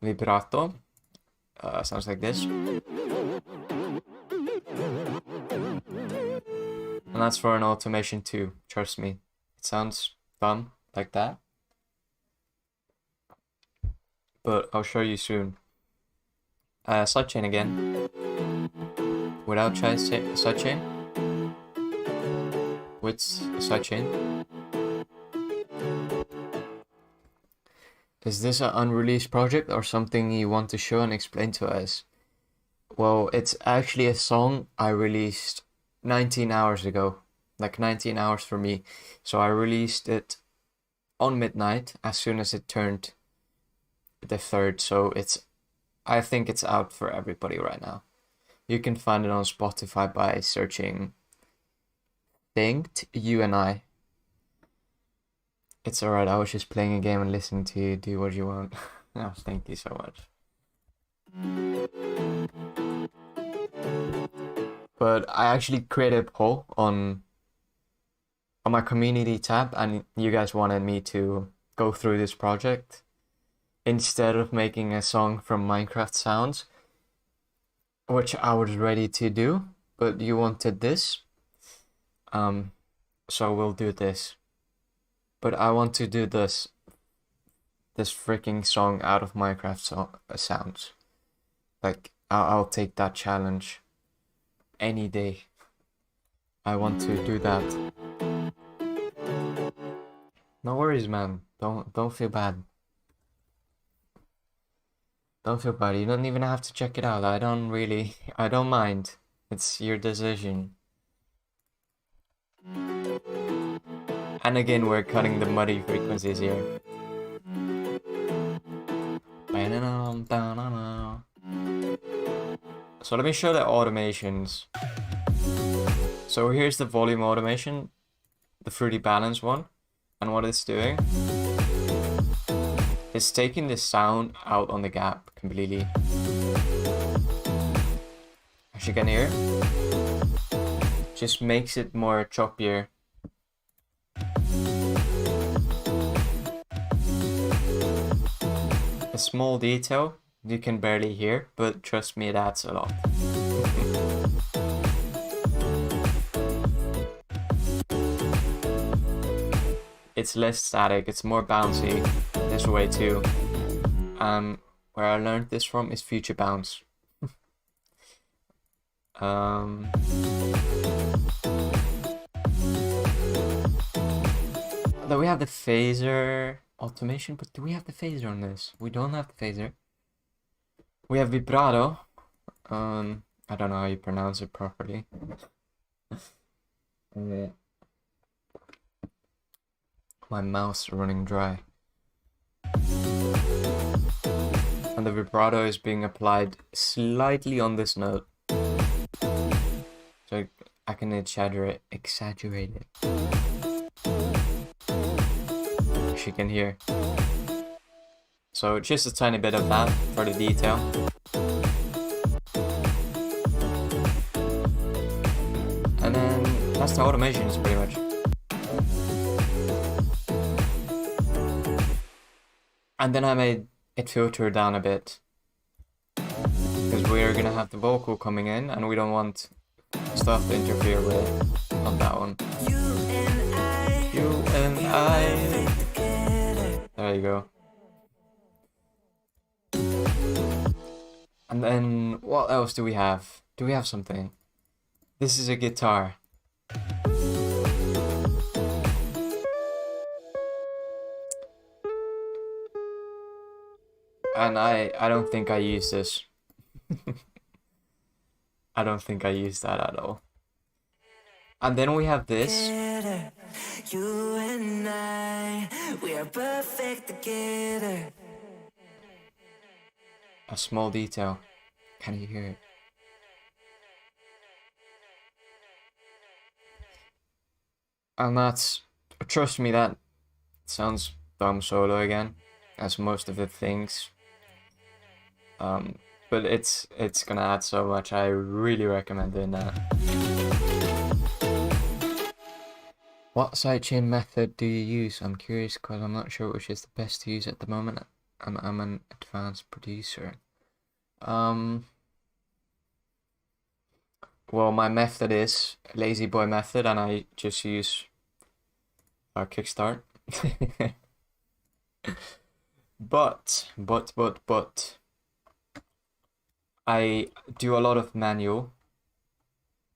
Vibrato. Sounds like this. And that's for an automation too, trust me. It sounds dumb like that, but I'll show you soon. Sidechain again. Without sidechain. With sidechain. Is this an unreleased project or something you want to show and explain to us? Well, it's actually a song I released 19 hours ago. Like 19 hours for me. So I released it on midnight as soon as it turned the 3rd. So I think it's out for everybody right now. You can find it on Spotify by searching Thnked, you and I. It's alright, I was just playing a game and listening to you do what you want. Oh, thank you so much. But I actually created a poll on my community tab, and you guys wanted me to go through this project instead of making a song from Minecraft sounds, which I was ready to do, but you wanted this. So we'll do this. But I want to do this freaking song out of Minecraft sounds. Like, I'll take that challenge any day. I want to do that. No worries, man. Don't feel bad. Don't feel bad. You don't even have to check it out. I don't mind. It's your decision. And again, we're cutting the muddy frequencies here. So let me show the automations. So here's the volume automation, the fruity balance one. And what it's doing is taking the sound out on the gap completely. As you can hear, just makes it more choppier. A small detail you can barely hear, but trust me, it adds a lot. It's less static, it's more bouncy this way too. Where I learned this from is Future Bounce. Though we have the phaser automation, but do we have the phaser on this? We don't have the phaser. We have vibrato. I don't know how you pronounce it properly. My mouth's running dry. And the vibrato is being applied slightly on this note. So I can exaggerate it. As you can hear. So just a tiny bit of that for the detail. And then that's the automations pretty much. And then I made it filter down a bit. Because we're gonna have the vocal coming in and we don't want stuff to interfere with on that one. You and I. There you go. And then what else do we have? Do we have something? This is a guitar. And I don't think I use this. I don't think I use that at all. And then we have this. You and I, we are perfect together. A small detail. Can you hear it? And that's, trust me, that sounds dumb solo again, as most of the things. But it's gonna add so much. I really recommend doing that. What sidechain method do you use? I'm curious because I'm not sure which is the best to use at the moment. I'm an advanced producer. Well, my method is lazy boy method, and I just use kickstart. But I do a lot of manual,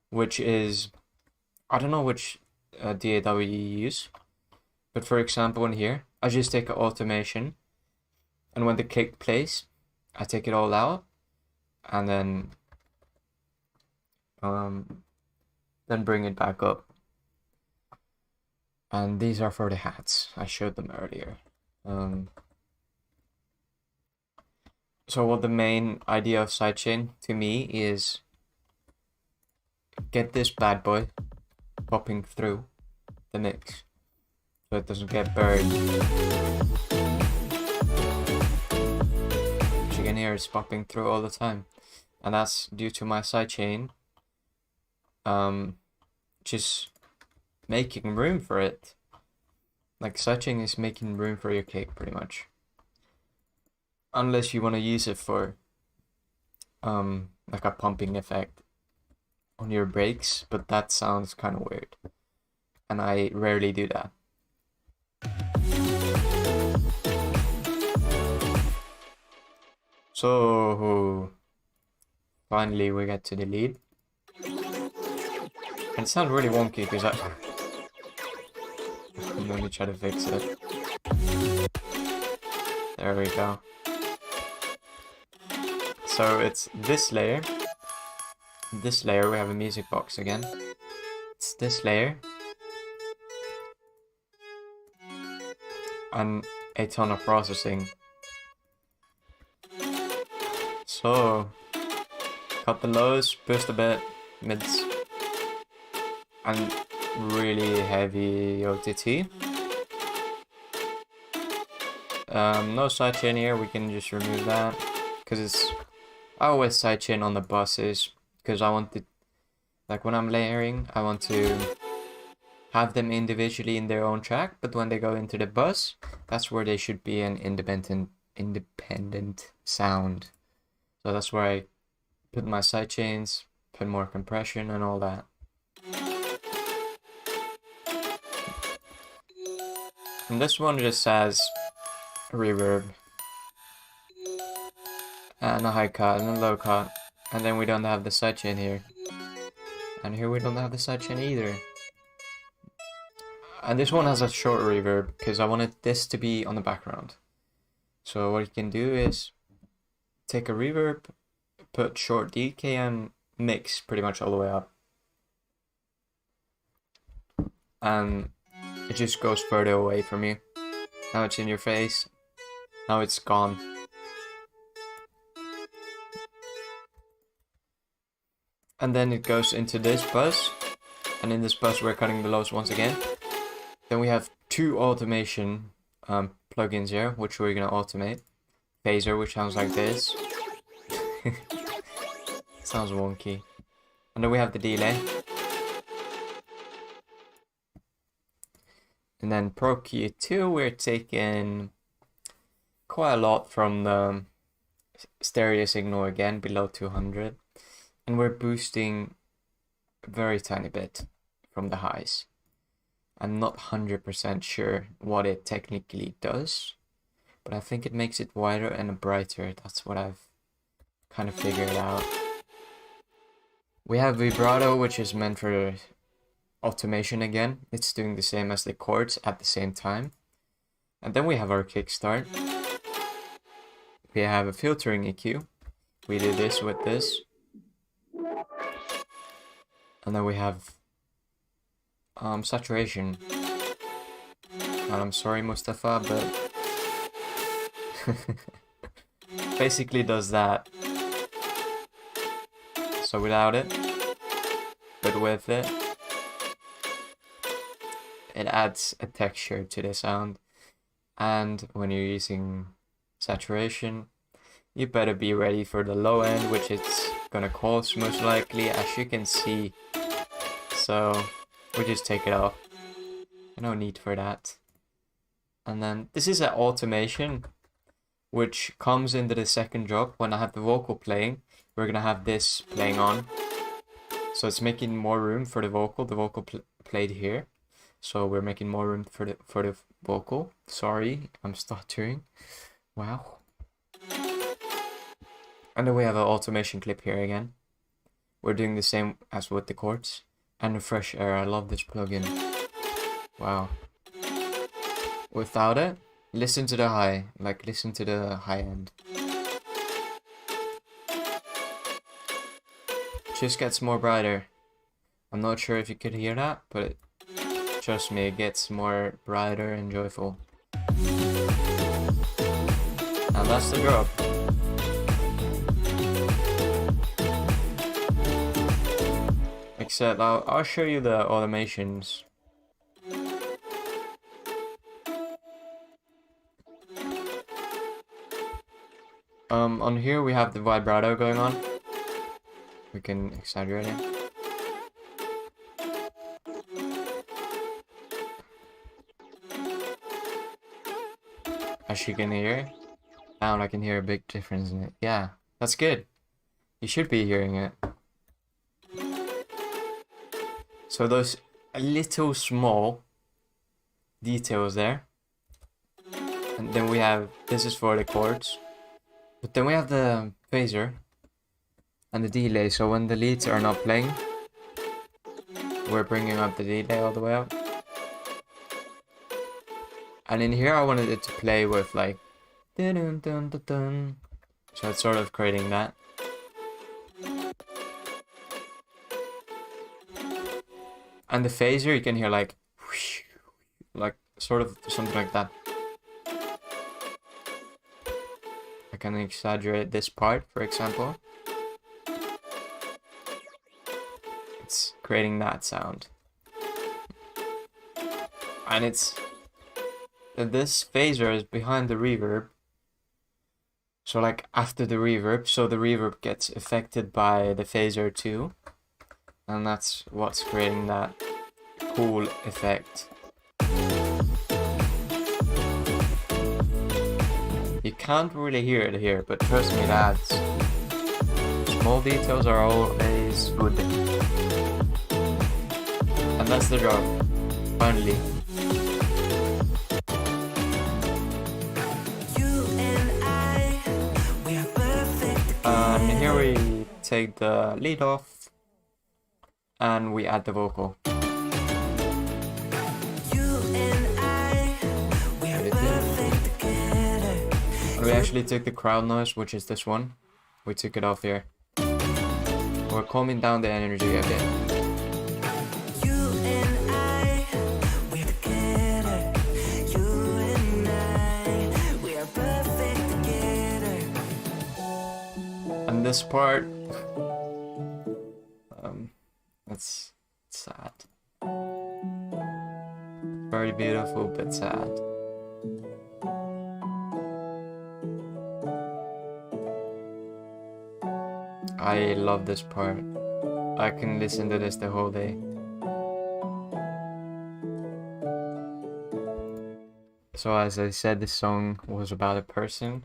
which is, I don't know which DAW you use, but for example in here, I just take an automation, and when the kick plays, I take it all out, and then bring it back up. And these are for the hats. I showed them earlier. So what the main idea of sidechain to me is get this bad boy popping through the mix so it doesn't get buried. As you can hear, it's popping through all the time, and that's due to my sidechain just making room for it. Like, sidechain is making room for your kick pretty much, unless you want to use it for like a pumping effect on your breaks, but that sounds kind of weird, and I rarely do that. So finally we get to the lead, and it sounds really wonky because let me try to fix it. There we go. So it's this layer. This layer, we have a music box again. It's this layer. And a ton of processing. So, cut the lows, boost a bit, mids, and really heavy OTT. No sidechain here, we can just remove that, because it's, I always sidechain on the buses, because I want to, like when I'm layering, I want to have them individually in their own track, but when they go into the bus, that's where they should be an independent sound. So that's where I put my sidechains, put more compression and all that. And this one just has a reverb and a high cut and a low cut, and then we don't have the sidechain here, and here we don't have the sidechain either. And this one has a short reverb because I wanted this to be on the background. So what you can do is take a reverb, put short decay, and mix pretty much all the way up, and it just goes further away from you. Now it's in your face. Now it's gone. And then it goes into this bus, and in this bus we're cutting the lows once again. Then we have two automation plugins here, which we're gonna automate. Phaser, which sounds like this. Sounds wonky. And then we have the delay. And then Pro Q2, we're taking quite a lot from the stereo signal again, below 200. And we're boosting a very tiny bit from the highs. I'm not 100% sure what it technically does, but I think it makes it wider and brighter. That's what I've kind of figure it out. We have vibrato, which is meant for automation again. It's doing the same as the chords at the same time. And then we have our kickstart. We have a filtering EQ. We do this with this. And then we have saturation. And I'm sorry, Mustafa, but basically does that. So without it, but with it, it adds a texture to the sound. And when you're using saturation, you better be ready for the low end, which it's gonna cause most likely, as you can see. So we just take it off. No need for that. And then this is an automation which comes into the second drop. When I have the vocal playing, we're gonna have this playing on. So it's making more room for the vocal. The vocal played here. So we're making more room for the vocal. Sorry, I'm stuttering. Wow. And then we have an automation clip here again. We're doing the same as with the chords. And the fresh air. I love this plugin. Wow. Without it, listen to the high. Like, listen to the high end. Just gets more brighter. I'm not sure if you could hear that, but trust me, it gets more brighter and joyful. And that's the drop. Except I'll show you the automations. On here we have the vibrato going on. We can exaggerate it. As you can hear, now I can hear a big difference in it. Yeah, that's good. You should be hearing it. So those little small details there. And then we have, this is for the chords. But then we have the phaser and the delay. So when the leads are not playing, we're bringing up the delay all the way up. And in here I wanted it to play with like dun dun dun dun dun. So it's sort of creating that. And the phaser you can hear like sort of something like that. I can exaggerate this part, for example. It's creating that sound. And it's this phaser is behind the reverb. So like after the reverb, so the reverb gets affected by the phaser too. And that's what's creating that cool effect. You can't really hear it here, but trust me, lads. Small details are always good. And that's the drop. Finally. And here we take the lead off and we add the vocal. And we actually took the crowd noise, which is this one. We took it off here. We're calming down the energy a bit. And this part, it's sad. Very beautiful, but sad. I love this part. I can listen to this the whole day. So as I said, this song was about a person,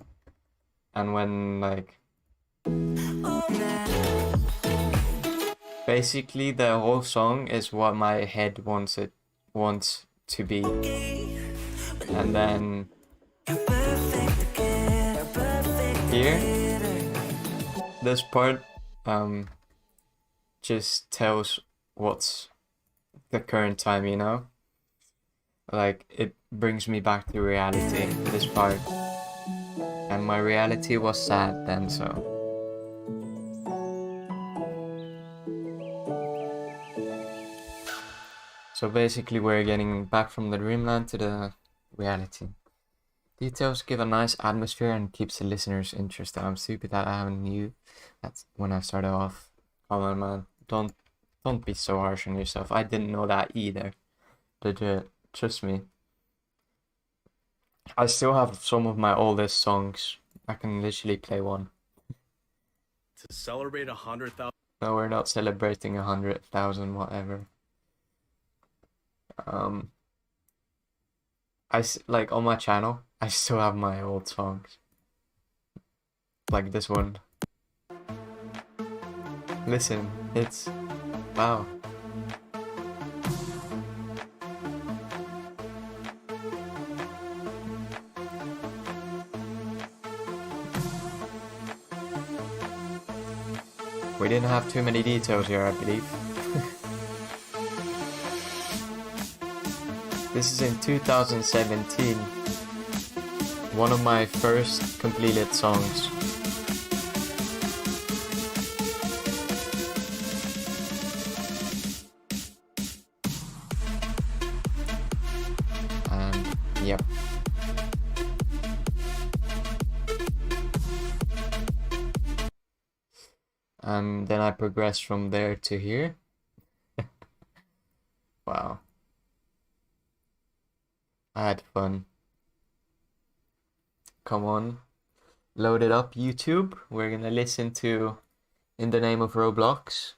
and when like basically the whole song is what my head wants to be, and then here this part just tells what's the current time, you know? Like, it brings me back to reality, this part. And my reality was sad then, so. So basically we're getting back from the dreamland to the reality. Details give a nice atmosphere and keeps the listeners interested. I'm stupid that I haven't knew. That's when I started off. Come on, man. Don't be so harsh on yourself. I didn't know that either. Legit. Trust me. I still have some of my oldest songs. I can literally play one. To celebrate 100,000. No, we're not celebrating 100,000, whatever. Like on my channel, I still have my old songs. Like this one. Listen, it's wow. We didn't have too many details here, I believe. This is in 2017. One of my first completed songs. And yep. And then I progressed from there to here. Wow. I had fun. Come on. Load it up, YouTube. We're gonna listen to In the Name of Roblox.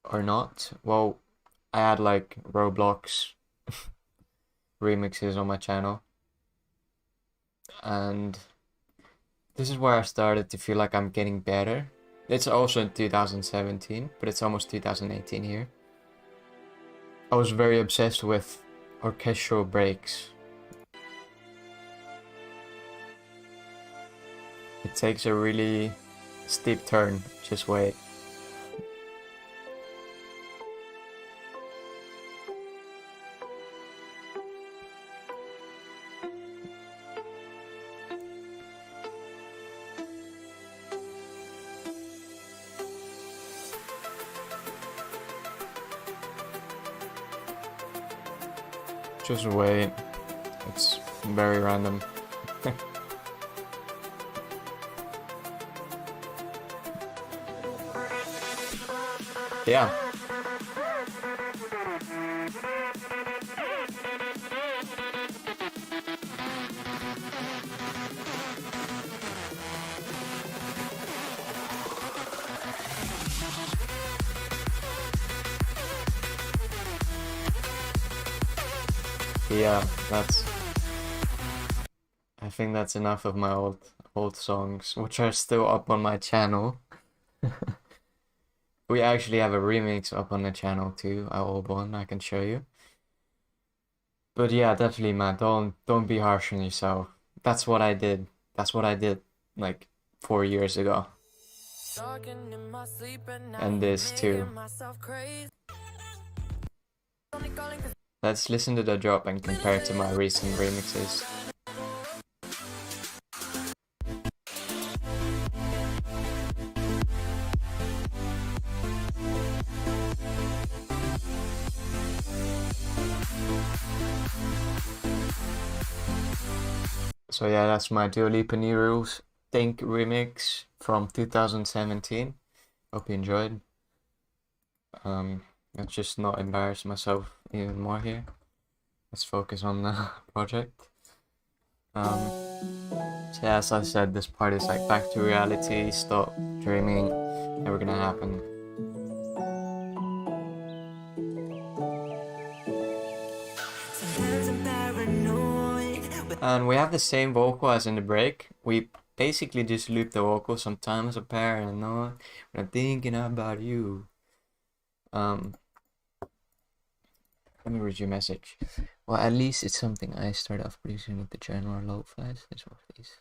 Or not. Well, I had like Roblox remixes on my channel. And this is where I started to feel like I'm getting better. It's also in 2017, but it's almost 2018 here. I was very obsessed with orchestral breaks. It takes a really steep turn, just wait. Just wait. It's very random. Yeah. Yeah, I think that's enough of my old songs, which are still up on my channel. We actually have a remix up on the channel too, an old one I can show you. But yeah, definitely, man, don't be harsh on yourself. That's what I did. That's what I did like 4 years ago. And this too. Let's listen to the drop and compare it to my recent remixes. So yeah, that's my Dua Lipa New Rules Think remix from 2017. Hope you enjoyed. Let's just not embarrass myself even more here. Let's focus on the project. So yeah, as I said, this part is like back to reality, stop dreaming, never gonna happen. And we have the same vocal as in the break. We basically just loop the vocal. Sometimes I'm paranoid when I'm thinking about you. Let me read your message. Well, at least it's something I started off producing with the channel or low flash. This one, please.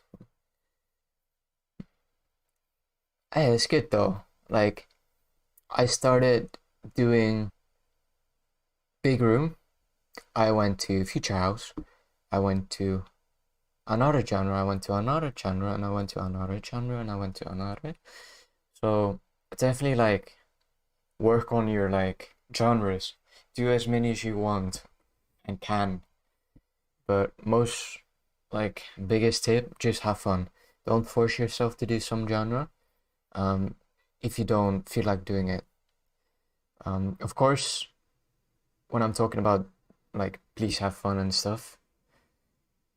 Hey, it's good though. Like, I started doing big room. I went to Future House. I went to another genre. I went to another genre, and I went to another genre, and I went to another. So definitely like work on your like genres. Do as many as you want and can. But most like biggest tip, just have fun. Don't force yourself to do some genre. Um, if you don't feel like doing it. Of course, when I'm talking about like please have fun and stuff,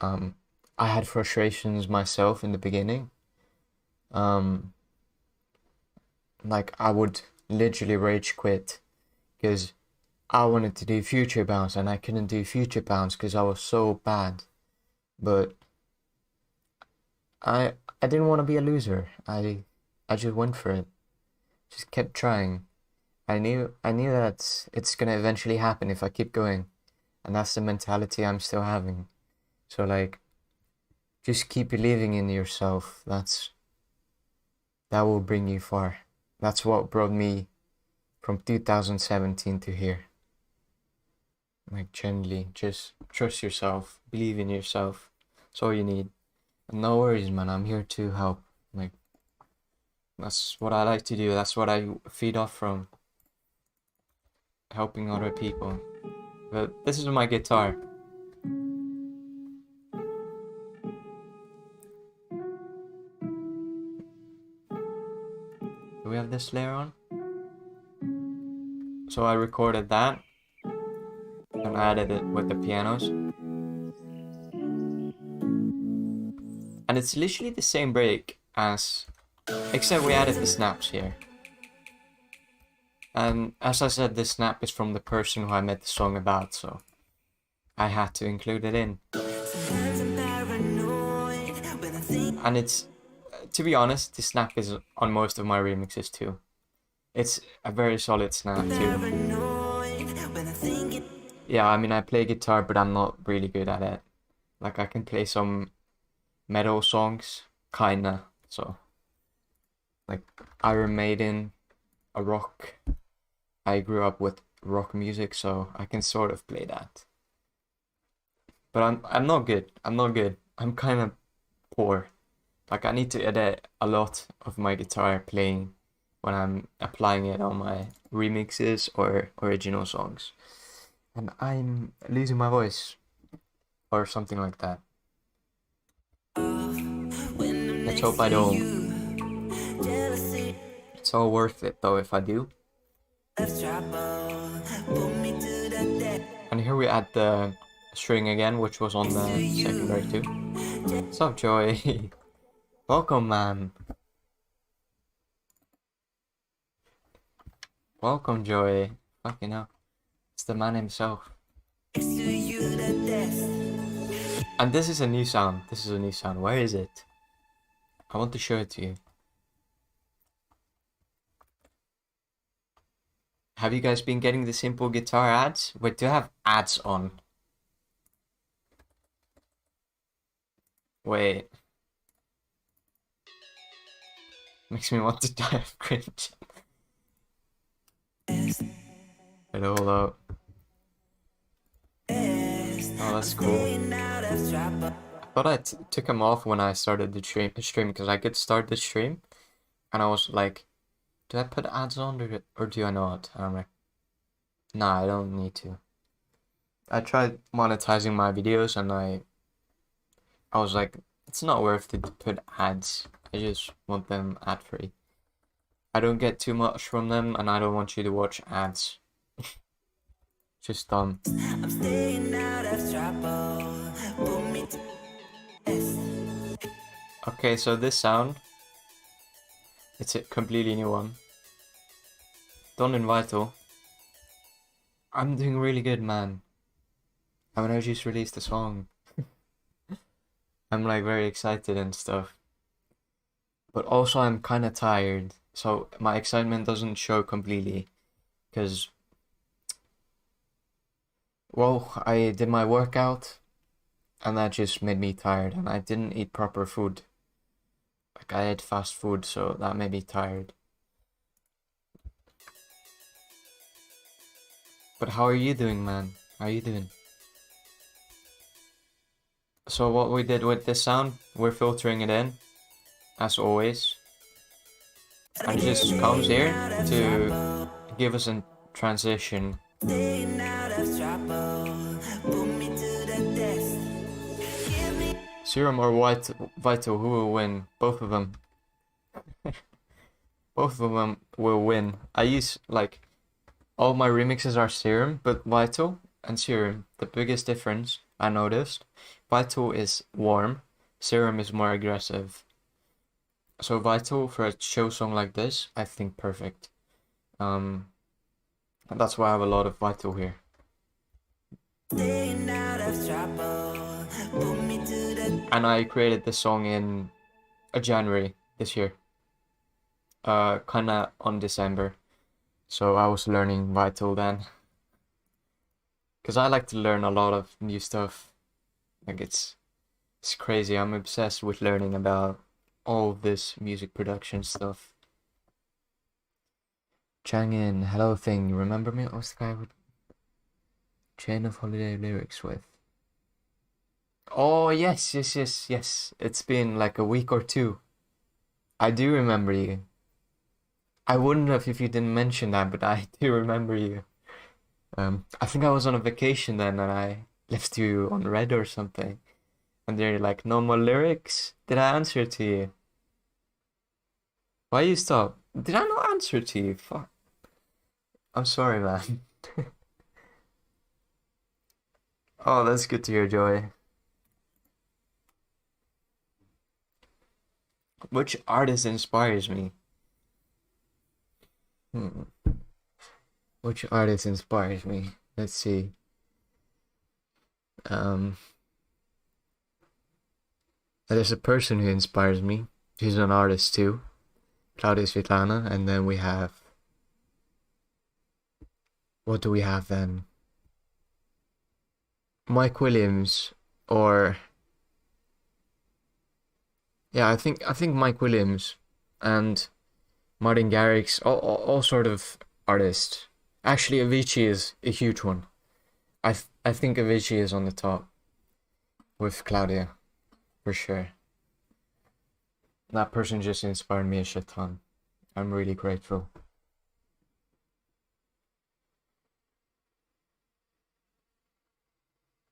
um, I had frustrations myself in the beginning. Um, like I would literally rage quit because I wanted to do future bounce and I couldn't do future bounce because I was so bad. But I didn't want to be a loser. I just went for it. Just kept trying. I knew that it's gonna eventually happen if I keep going. And that's the mentality I'm still having. So like just keep believing in yourself. That will bring you far. That's what brought me from 2017 to here. Like generally, just trust yourself, believe in yourself. That's all you need. And no worries, man. I'm here to help. Like that's what I like to do. That's what I feed off from, helping other people. But this is my guitar. Do we have this layer on? So I recorded that and added it with the pianos. And it's literally the same break as, except we added the snaps here. And as I said, this snap is from the person who I made the song about, so I had to include it in. And it's, to be honest, the snap is on most of my remixes too. It's a very solid snap too. Yeah, I mean, I play guitar, but I'm not really good at it. Like, I can play some metal songs, kinda, so. Like, Iron Maiden, a rock. I grew up with rock music, so I can sort of play that. But I'm not good. I'm not good. I'm kind of poor. Like, I need to edit a lot of my guitar playing when I'm applying it on my remixes or original songs. And I'm losing my voice or something like that. Let's hope I don't. It's all worth it though if I do. And here we add the string again, which was on the secondary too. What's up, Joy? Welcome, man. Welcome, Joy. Fucking hell. It's the man himself. And this is a new sound. This is a new sound. Where is it? I want to show it to you. Have you guys been getting the simple guitar ads? Wait, do I have ads on? Wait. Makes me want to die of cringe. Wait, hold up. Oh, that's cool. I thought I took them off when I started the stream because I could start the stream and I was like, do I put ads on or do I not? And I'm like, nah, I don't need to. I tried monetizing my videos and I was like, it's not worth it to put ads. I just want them ad free. I don't get too much from them and I don't want you to watch ads. Just dumb. Okay, so this sound, it's a completely new one. Don't invite though. I'm doing really good, man. I mean, I just released a song. I'm like very excited and stuff. But also I'm kind of tired. So my excitement doesn't show completely. Because, well, I did my workout. And that just made me tired. And I didn't eat proper food. Like I ate fast food, so that made me tired. But how are you doing, man? How are you doing? So what we did with this sound, we're filtering it in, as always. And it just comes here to give us a transition. Serum or Vital, who will win? Both of them. Both of them will win. I use, like, all my remixes are Serum, but Vital and Serum, the biggest difference I noticed, Vital is warm, Serum is more aggressive. So Vital for a show song like this, I think perfect. And that's why I have a lot of Vital here. And I created this song in January this year. Kinda on December. So I was learning Vital then. Because I like to learn a lot of new stuff. Like it's crazy. I'm obsessed with learning about all this music production stuff. Changin, hello thing, you remember me? What's the guy with Chain of Holiday lyrics with? Oh yes. It's been like a week or two. I do remember you. I wouldn't have if you didn't mention that, but I do remember you. I think I was on a vacation then and I left you on red or something. And they're like, no more lyrics? Did I answer to you? Why you stop? Did I not answer to you? Fuck. I'm sorry, man. Oh, that's good to hear, Joy. Which artist inspires me? Which artist inspires me? Let's see. There's a person who inspires me. She's an artist too. Claudia Svetlana. And then we have... What do we have then? Mike Williams or... Yeah, I think Mike Williams and Martin Garrix, all sort of artists. Actually, Avicii is a huge one. I think Avicii is on the top with Claudia, for sure. That person just inspired me a shit ton. I'm really grateful.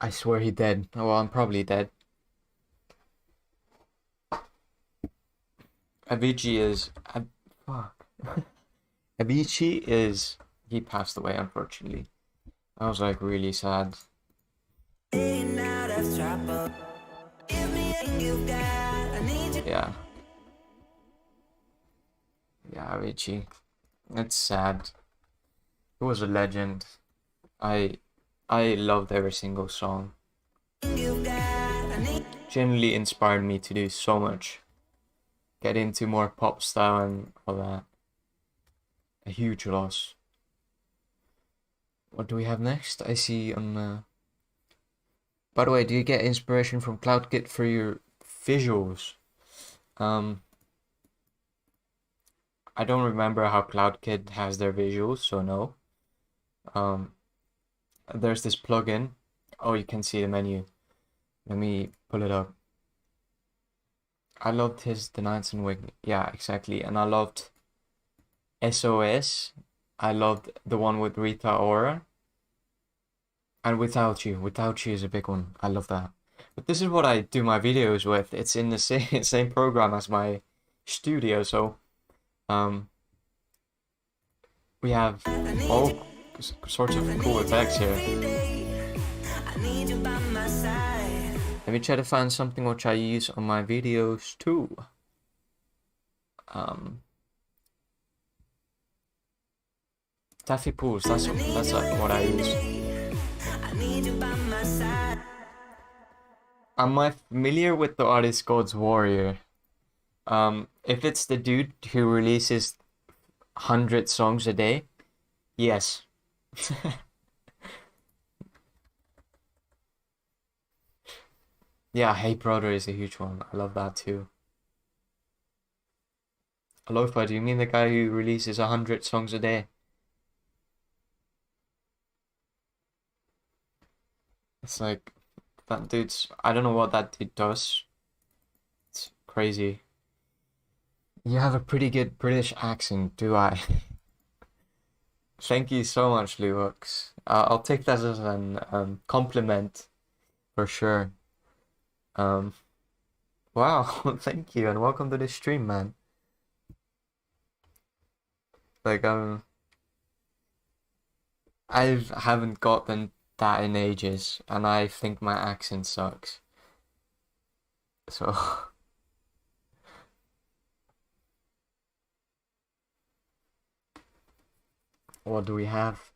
I swear he dead. Oh, well, I'm probably dead. Avicii is... fuck. Avicii is... He passed away, unfortunately. I was like really sad. Yeah. Yeah, Avicii. It's sad. He was a legend. I loved every single song. Genuinely inspired me to do so much. Get into more pop style and all that. A huge loss. What do we have next? I see on... By the way, do you get inspiration from Thnked for your visuals? I don't remember how Thnked has their visuals, so no. There's this plugin. Oh, you can see the menu. Let me pull it up. I loved his The Nights and Wig. Yeah, exactly. And I loved SOS. I loved the one with Rita Ora. And Without You. Without You is a big one. I love that. But this is what I do my videos with. It's in the same program as my studio, so we have all sorts of cool effects here. Let me try to find something which I use on my videos too. Taffy Pools, that's what I use. Am I familiar with the artist God's Warrior? If it's the dude who releases 100 songs a day, yes. Yeah, Hey Brother is a huge one. I love that too. Lo-fi, do you mean the guy who releases 100 songs a day? It's like, that dude's, I don't know what that dude does. It's crazy. You have a pretty good British accent, do I? Thank you so much, Lux. I'll take that as an compliment for sure. Wow, thank you, and welcome to the stream, man. Like, I haven't gotten that in ages, and I think my accent sucks. So, what do we have?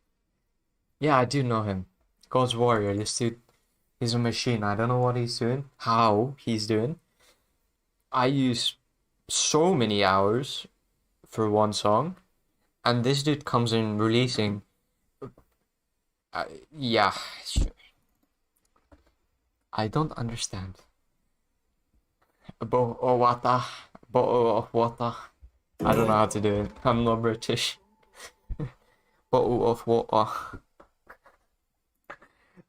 Yeah, I do know him. God's Warrior, this dude, he's a machine. I don't know what he's doing, how he's doing. I use so many hours for one song, and this dude comes in releasing. Yeah, sure. I don't understand. What? I don't know how to do it. I'm not British. Bottle of water.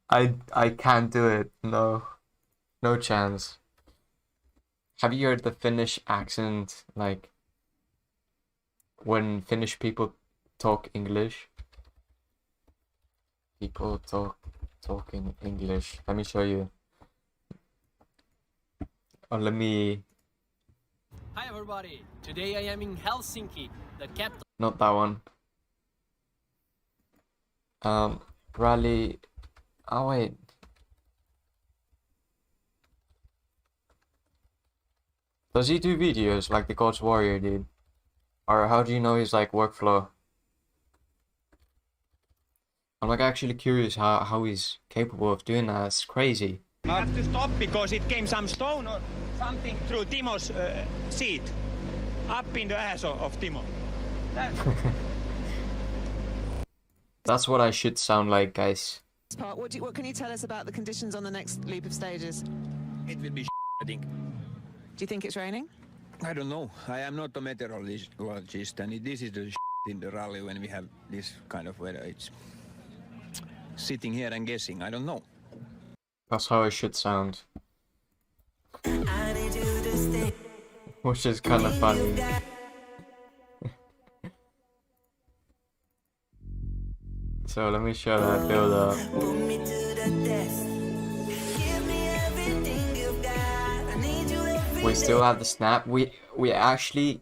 I can't do it. No, no chance. Have you heard the Finnish accent, like when Finnish people talk English? People talking English. Let me show you. Oh, let me. Hi everybody. Today I am in Helsinki, the capital. Not that one. Rally. Oh wait. Does he do videos like the God's Warrior did? Or how do you know his like workflow? I'm like actually curious how he's capable of doing that. It's crazy. I have to stop because it came some stone or something through Timo's seat. Up in the ass of Timo. That's what I should sound like, guys. What can you tell us about the conditions on the next loop of stages? It will be I think. Do you think it's raining? I don't know. I am not a meteorologist, and this is the in the rally when we have this kind of weather. It's sitting here and guessing. I don't know. That's how I should sound. Which is kind of funny. So let me show that build up. We still have the snap. We actually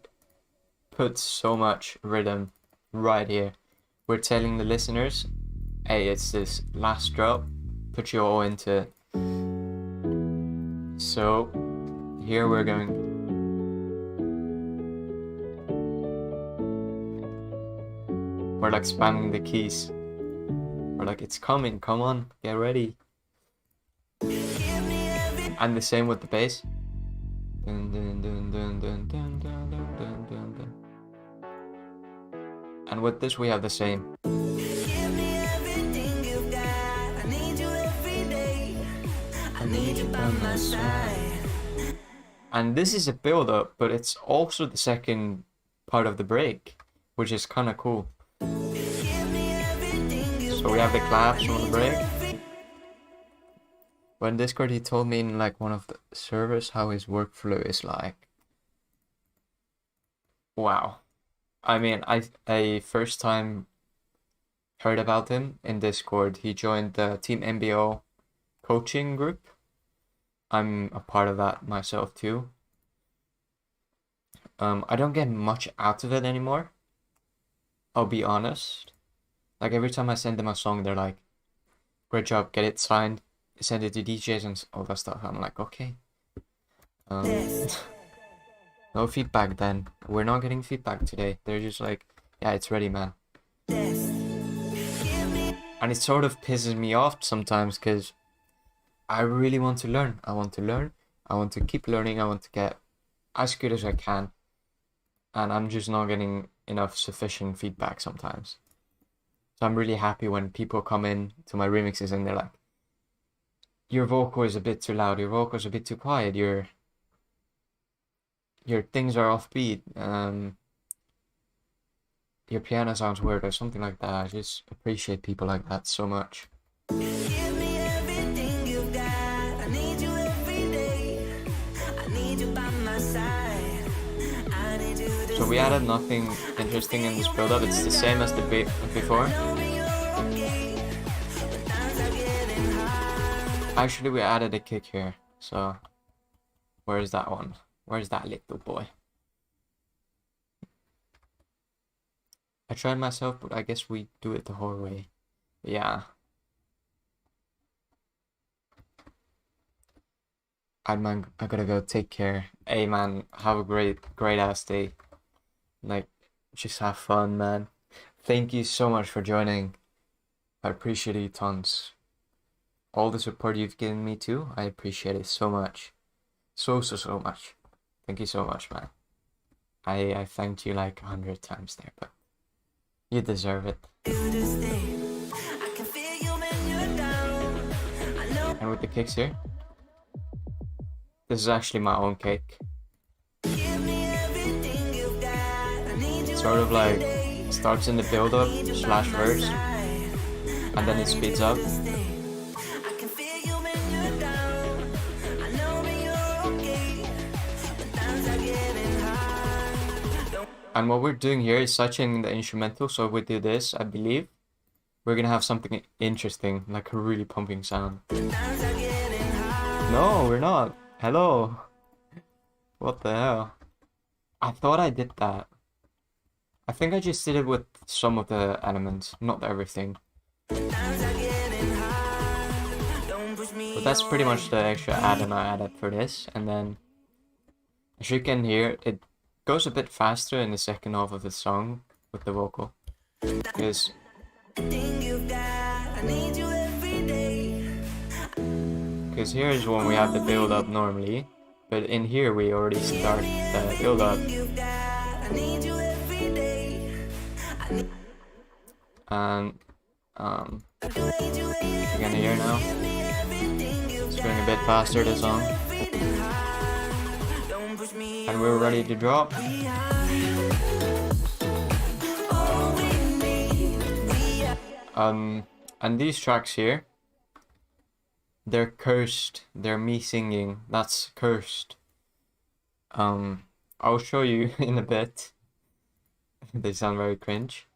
put so much rhythm right here. We're telling the listeners, hey, it's this last drop. Put you all into it. So here we're going. We're like spamming the keys. We're like, it's coming, come on, get ready. And the same with the bass. Dun, dun, dun, dun, dun, dun, dun, dun, dun, dun, dun. And with this we have the same. And this is a build up, but it's also the second part of the break, which is kind of cool. So we have the claps on the break. When Discord, he told me in like one of the servers how his workflow is like. Wow. I mean, I first time heard about him in Discord. He joined the Team MBO coaching group. I'm a part of that myself too. I don't get much out of it anymore. I'll be honest. Like every time I send them a song, they're like, "Great job, get it signed, send it to DJs and all that stuff." I'm like, okay. No feedback then. We're not getting feedback today. They're just like, yeah, it's ready, man. And it sort of pisses me off sometimes because I really want to learn. I want to learn. I want to keep learning. I want to get as good as I can. And I'm just not getting enough sufficient feedback sometimes. So I'm really happy when people come in to my remixes and they're like, your vocal is a bit too loud, your vocal is a bit too quiet, your things are offbeat. your piano sounds weird or something like that. I just appreciate people like that so much. Give me everything you got. I need you every day. I need you by my side. I need you to So we added nothing interesting in this build-up. It's the same as the before. Actually, we added a kick here. So where's that one? Where's that little boy? I tried myself, but I guess we do it the whole way. Yeah. Man, I gotta go. Take care. Hey man, have a great ass day. Like, just have fun, man. Thank you so much for joining. I appreciate it tons. All the support you've given me too, I appreciate it so much. So much. Thank you so much, man. I thanked you like 100 times there, but you deserve it. And with the kicks here, this is actually my own kick. Sort of like starts in the build-up slash verse, and then it speeds up. And what we're doing here is suching the instrumental, so if we do this, I believe, we're gonna have something interesting, like a really pumping sound. No, we're not. Hello. What the hell? I thought I did that. I think I just did it with some of the elements, not everything. But that's pretty much the extra add-on I added for this. And then, as you can hear, it goes a bit faster in the second half of the song with the vocal. Because here is when we have the build up normally, but in here we already start the build up. And you can hear now, it's going a bit faster, the song. And we're ready to drop. And these tracks here, they're cursed. They're me singing. That's cursed. I'll show you in a bit. They sound very cringe.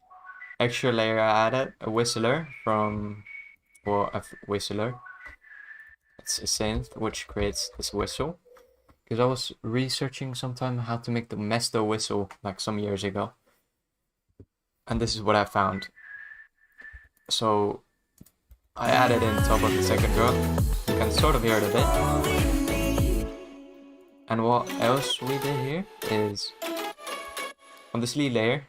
Extra layer I added, a whistler from, or a whistler. It's a synth which creates this whistle. Because I was researching sometime how to make the Mesto whistle like some years ago. And this is what I found. So I added in top of the second drop. You can sort of hear it a bit. And what else we did here is on this lead layer.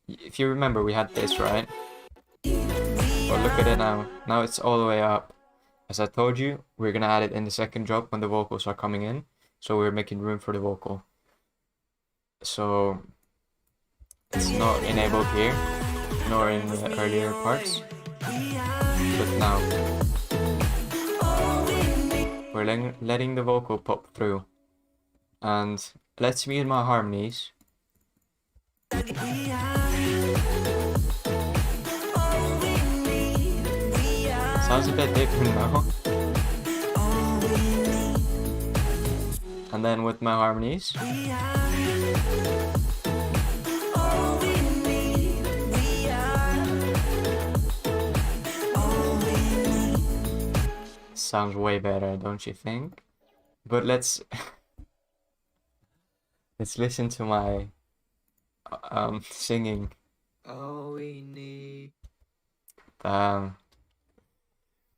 If you remember, we had this, right? Well, look at it now. Now it's all the way up. As I told you, we're gonna add it in the second drop when the vocals are coming in. So we're making room for the vocal. So it's not enabled here, nor in the earlier parts. But now we're letting the vocal pop through. And let's mute my harmonies. Sounds a bit different now. And then with my harmonies. Sounds way better, don't you think? But let's listen to my singing. All we need.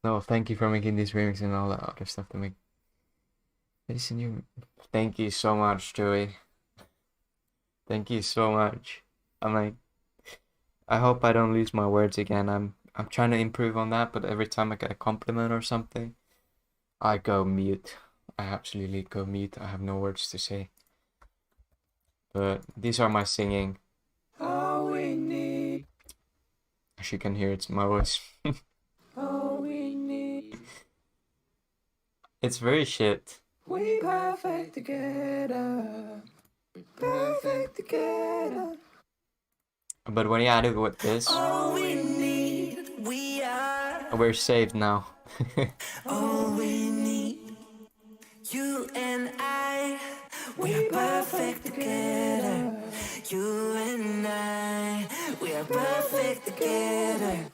No, thank you for making these remixes and all that other stuff to make. Listen, you. Thank you so much, Joey. Thank you so much. I'm like, I hope I don't lose my words again. I'm trying to improve on that, but every time I get a compliment or something, I go mute. I absolutely go mute. I have no words to say. But these are my singing. All we need. As you can hear, it's my voice. All we need. It's very shit. We perfect together. We perfect together. But when you add it with this, All we need, we are. we're saved now. All we need, you and I, we are perfect together. You and I, we are perfect together.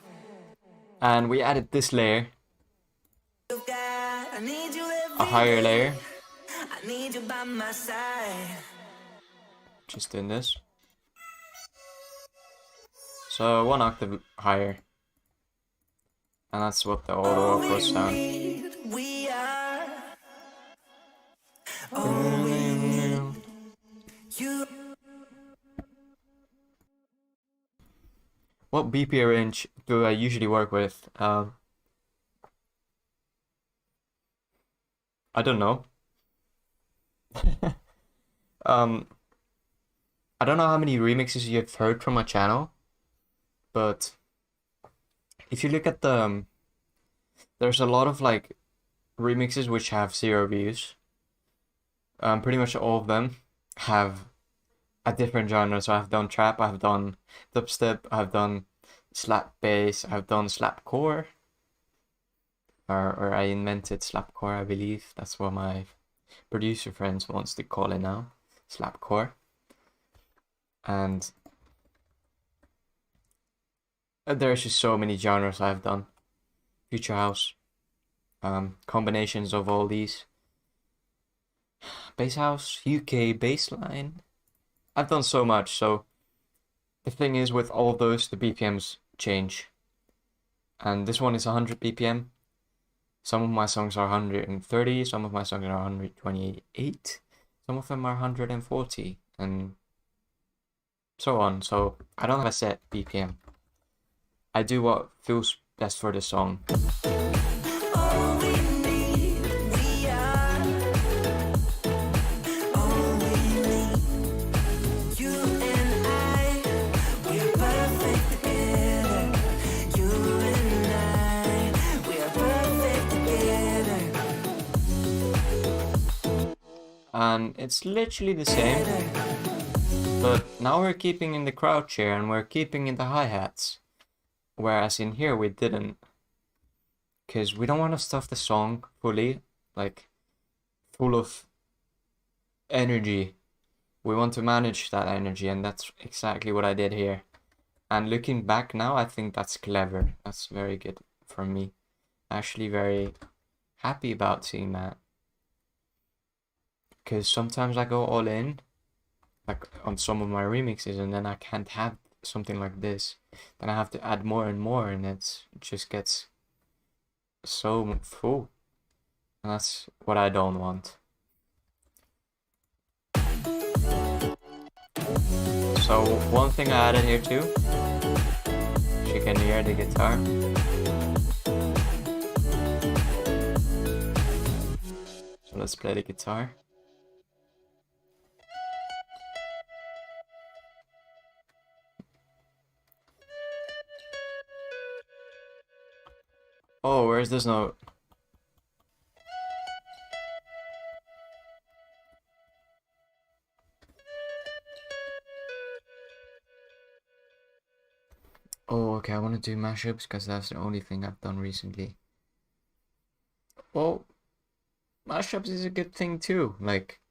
And we added this layer, You got, I need you a higher layer, I need you by my side. just in this. So 1 octave higher. And that's what the auto output sound. We are. You. What BPM range do I usually work with? I don't know. I don't know how many remixes you've heard from my channel, but if you look at the there's a lot of like remixes which have 0 views. Pretty much all of them have a different genre. So I've done trap, I've done dubstep, I've done slap bass, I've done slapcore, or I invented slapcore, I believe. That's what my producer friends wants to call it now, slapcore. And there's just so many genres I've done. Future house, combinations of all these. Bass house, UK bassline. I've done so much, so the thing is with all of those, the BPMs change. And this one is 100 BPM. Some of my songs are 130, some of my songs are 128, some of them are 140, and so on. So I don't have a set BPM. I do what feels best for the song. All we need, we are. All we need, you and I, we're perfect together. You and I, we are perfect together. And it's literally the same, but now we're keeping in the crouch here and we're keeping in the hi-hats. Whereas in here we didn't, because we don't want to stuff the song fully, like full of energy. We want to manage that energy, and that's exactly what I did here. And looking back now, I think that's clever. That's very good from me. Actually very happy about seeing that. Because sometimes I go all in, like on some of my remixes, and then I can't have something like this. Then I have to add more and more, and it just gets so full. And that's what I don't want. So one thing I added here too, you can hear the guitar. So let's play the guitar. Oh, where's this note? Oh, okay, I want to do mashups because that's the only thing I've done recently. Well, mashups is a good thing too. Like,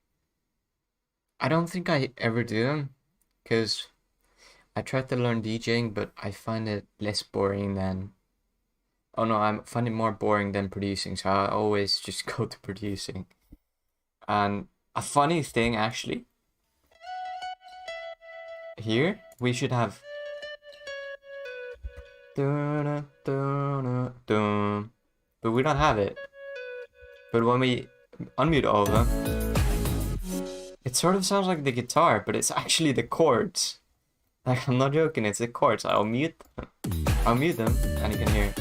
I don't think I ever do them because I tried to learn DJing, but I find it less boring than... Oh no, I find it more boring than producing, so I always just go to producing. And a funny thing, actually, here we should have... But we don't have it. But when we unmute all of them, it sort of sounds like the guitar, but it's actually the chords. Like, I'm not joking, it's the chords. I'll mute them, and you can hear.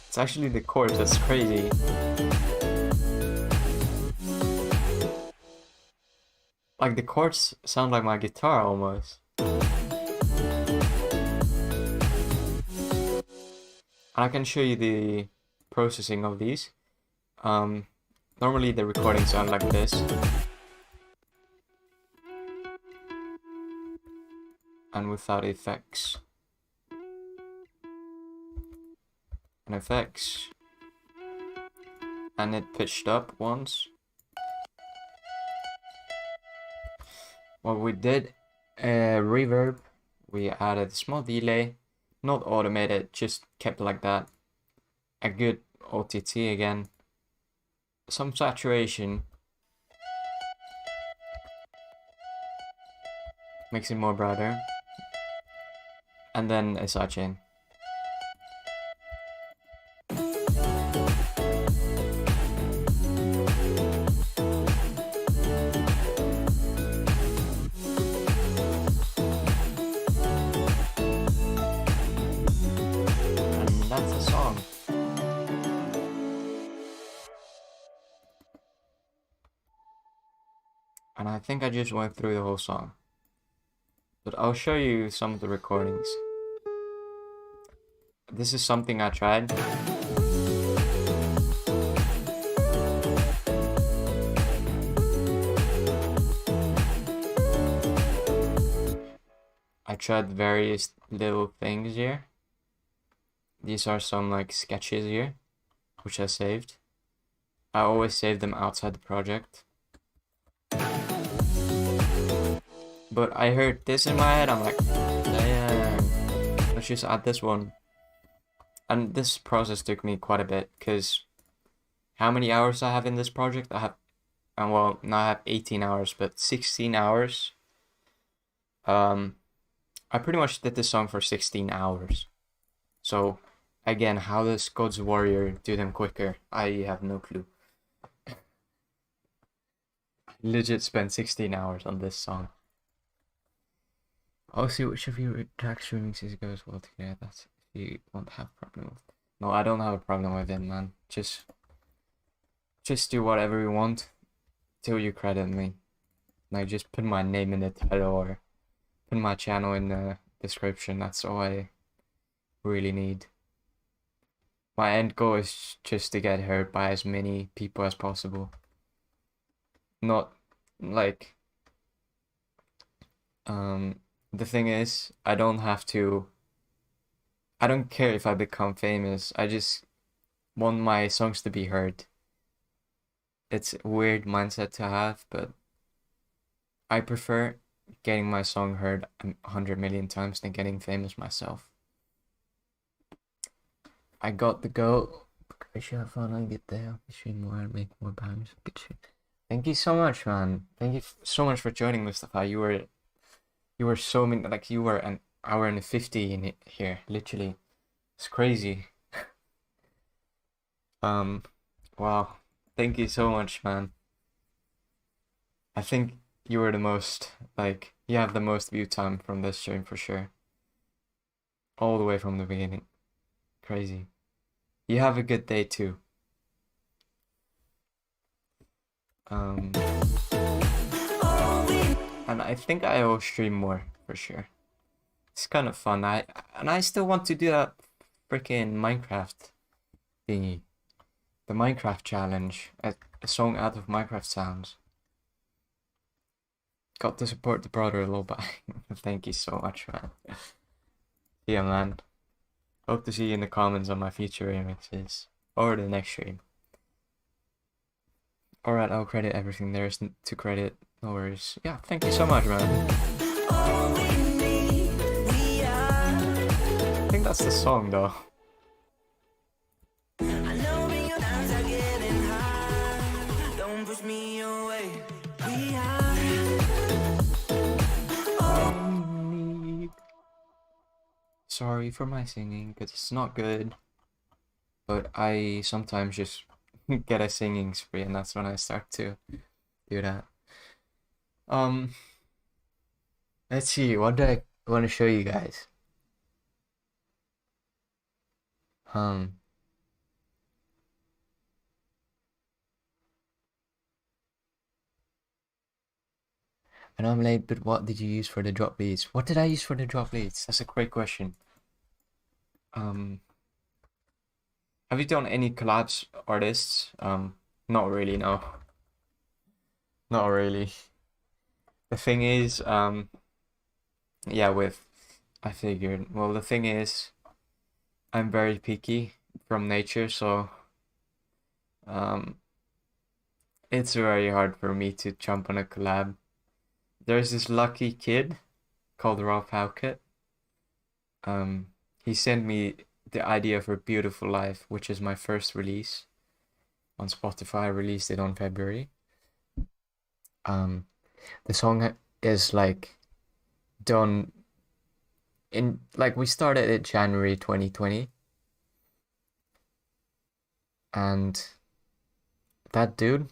It's actually the chords, that's crazy. Like, the chords sound like my guitar almost. And I can show you the processing of these. Normally the recordings sound like this. and without effects. And effects. And it pitched up once. What we did, reverb, we added a small delay, not automated, just kept like that. A good OTT again, some saturation, makes it more brighter, and then a sidechain. And I think I just went through the whole song. But I'll show you some of the recordings. This is something I tried. I tried various little things here. These are some like sketches here, which I saved. I always save them outside the project. But I heard this in my head, I'm like, damn, let's just add this one. And this process took me quite a bit, because how many hours I have in this project? I have, and well, now I have 18 hours, but 16 hours. I pretty much did this song for 16 hours. So, again, how does God's Warrior do them quicker? I have no clue. I legit spent 16 hours on this song. I'll see which of your track remixes goes well together. That's if you won't have a problem with. No, I don't have a problem with it, man. Just do whatever you want till you credit me. Like, just put my name in the title or put my channel in the description. That's all I really need. My end goal is just to get heard by as many people as possible. Not like the thing is, I don't care if I become famous. I just want my songs to be heard. It's a weird mindset to have, but I prefer getting my song heard 100 million times than getting famous myself. I got the go. I should have fun and get there. Stream more and make more bands. Good shit. Thank you so much, man. Thank you so much for joining, Mustafa. You were so mean, like you were an hour and 50 in it here, literally. It's crazy. Wow. Thank you so much, man. I think you were the most, like, you have the most view time from this stream for sure. All the way from the beginning. Crazy. You have a good day too. And I think I will stream more for sure. It's kind of fun. I still want to do that freaking Minecraft thingy. The Minecraft challenge. A song out of Minecraft sounds. Got to support the brother a little bit. Thank you so much, man. Yeah, man. Hope to see you in the comments on my future remixes or the next stream. Alright, I'll credit everything there is to credit. No worries. Yeah, thank you so much, man. I think that's the song, though. Sorry for my singing, because it's not good. But I sometimes just get a singing spree, and that's when I start to do that. Let's see, what do I want to show you guys? I know I'm late, but what did you use for the drop leads? What did I use for the drop leads? That's a great question. Have you done any collabs artists? Not really, no. Not really. The thing is, Yeah, I figured. Well, the thing is, I'm very picky from nature, so um, it's very hard for me to jump on a collab. There's this lucky kid called Thnked. He sent me the idea for Beautiful Life, which is my first release on Spotify. I released it on February. The song is like done in like we started it January 2020, and that dude,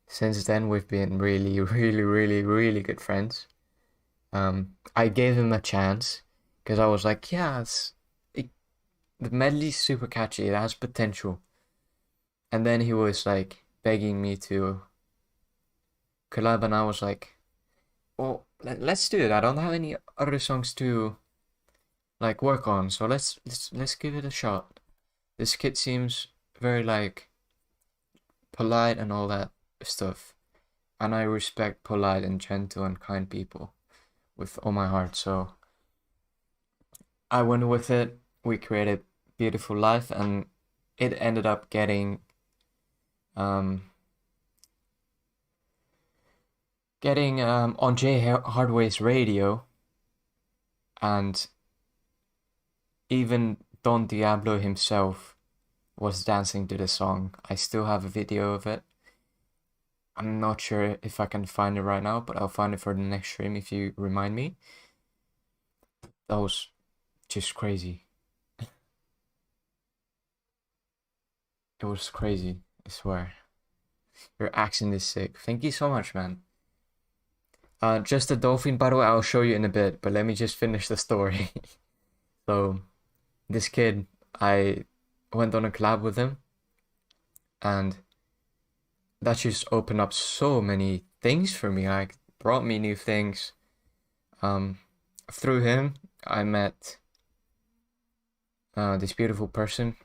since then we've been really, really, really, really good friends. I gave him a chance because I was like, yeah, the medley's super catchy, it has potential. And then he was like begging me to collab, and I was like, well, let's do it. I don't have any other songs to like work on, so let's give it a shot. This kid seems very like polite and all that stuff, and I respect polite and gentle and kind people with all my heart, so I went with it. We created Beautiful Life, and it ended up getting on J Hardway's radio, and even Don Diablo himself was dancing to the song. I still have a video of it. I'm not sure if I can find it right now, but I'll find it for the next stream if you remind me. That was just crazy. It was crazy, I swear. Your accent is sick. Thank you so much, man. Just the dolphin, by the way, I'll show you in a bit, but let me just finish the story. So, this kid, I went on a collab with him, and that just opened up so many things for me, like brought me new things. Through him, I met this beautiful person.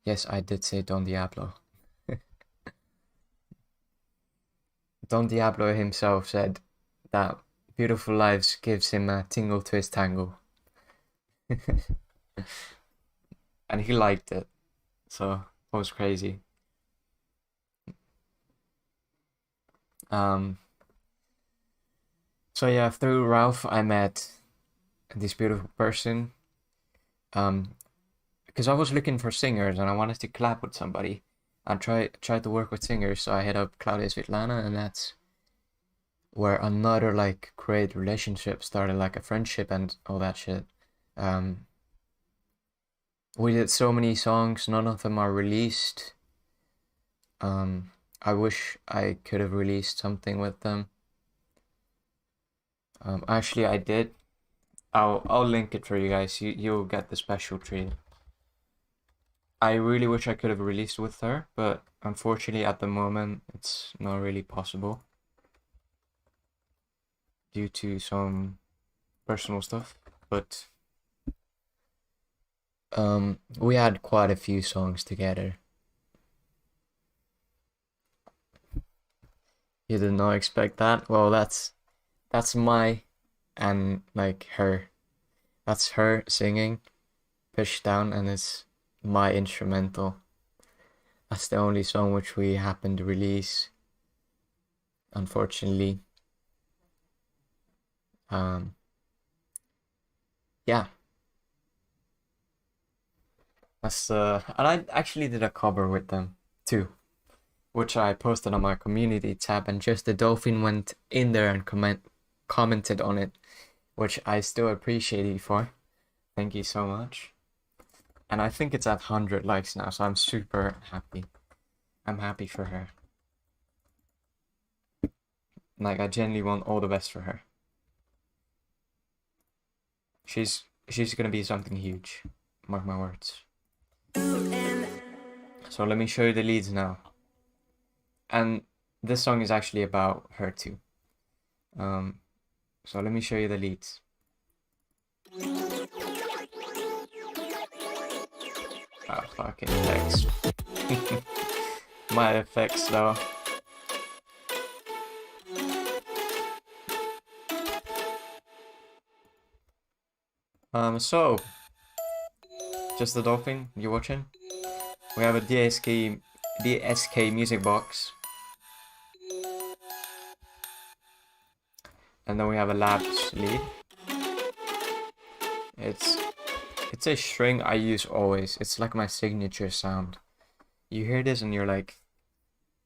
Yes, I did say Don Diablo. Don Diablo himself said that Beautiful Lives gives him a tingle to his tangle. And he liked it. So it was crazy. So yeah, through Ralph I met this beautiful person. Because I was looking for singers and I wanted to collab with somebody. I tried to work with singers, so I hit up Claudia Svetlana, and that's where another like great relationship started, like a friendship and all that shit. We did so many songs, none of them are released. I wish I could have released something with them. Actually, I did. I'll link it for you guys. You'll get the special treat. I really wish I could have released with her, but unfortunately at the moment it's not really possible due to some personal stuff. But we had quite a few songs together. You did not expect that? Well, that's my and like her. That's her singing, pitched down, and it's my instrumental. That's the only song which we happened to release, unfortunately. Yeah, that's and I actually did a cover with them too, which I posted on my community tab, and Just the Dolphin went in there and commented on it, which I still appreciate you for. Thank you so much. And I think it's at 100 likes now, so I'm super happy. I'm happy for her. Like, I genuinely want all the best for her. She's gonna be something huge. Mark my words. So let me show you the leads now. And this song is actually about her too. So let me show you the leads. Ah, fucking effects. My effects though. So just the dolphin, you watching? We have a DSK music box. And then we have a labs lead. It's a string I use always. It's like my signature sound. You hear this and you're like,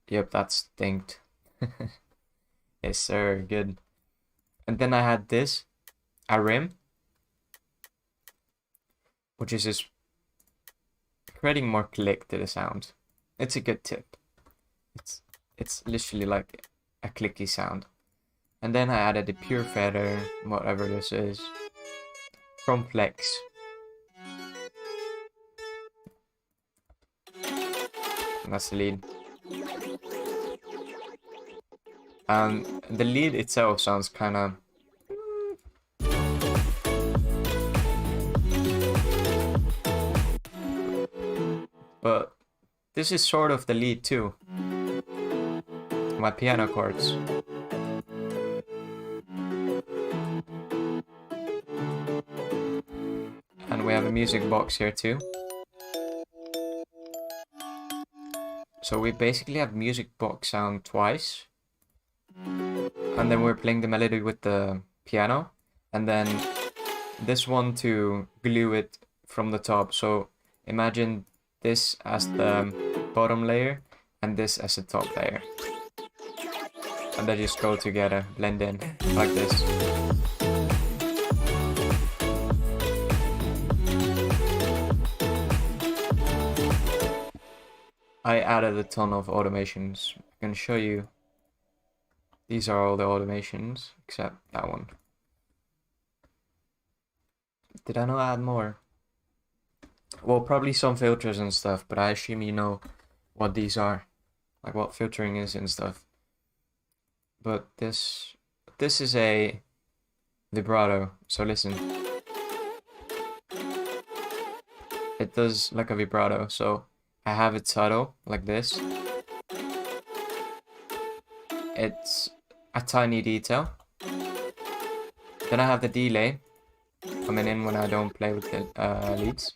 yep, that's Thnked. Yes sir, good. And then I had this, a rim, which is just creating more click to the sound. It's a good tip. It's literally like a clicky sound. And then I added the pure feather, whatever this is, from Flex. And that's the lead. The lead itself sounds kind of... But this is sort of the lead too. My piano chords. And we have a music box here too. So we basically have music box sound twice. And then we're playing the melody with the piano. And then this one to glue it from the top. So imagine this as the bottom layer and this as the top layer. And they just go together, blend in, like this. I added a ton of automations. I can show you. These are all the automations, except that one. Did I not add more? Well, probably some filters and stuff, but I assume you know what these are. Like what filtering is and stuff. But this is a vibrato, so listen. It does like a vibrato, so I have it subtle, like this. It's a tiny detail. Then I have the delay coming in when I don't play with the leads.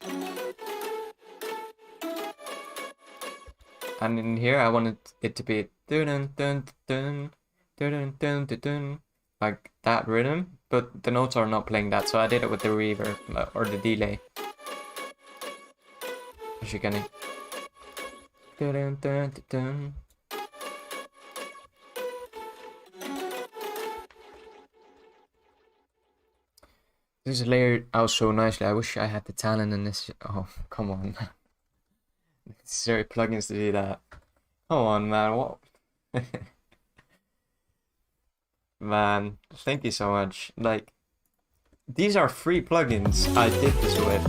And in here I wanted it to be dun dun dun dun dun dun dun, like that rhythm, but the notes are not playing that, so I did it with the reverb or the delay. As you can. Dun dun dun dun. This is layered out so nicely. I wish I had the talent in this. Oh, come on. Necessary plugins to do that. Come on, man. What? Man, thank you so much. Like, these are free plugins I did this with.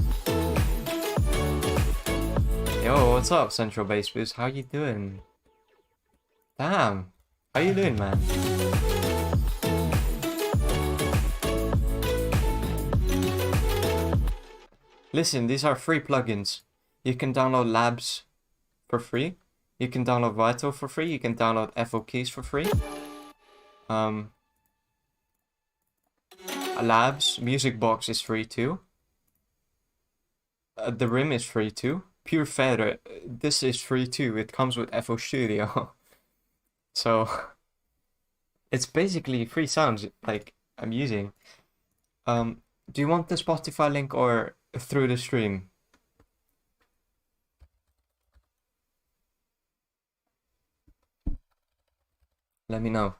Yo, what's up, Central Bass Boost? How you doing? Damn. How you doing, man? Listen, these are free plugins. You can download Labs for free. You can download Vital for free. You can download FO Keys for free. Labs Music Box is free too. The Rim is free too. Pure Feather, this is free too. It comes with FO Studio. So it's basically free sounds like I'm using. Do you want the Spotify link or through the stream? Let me know.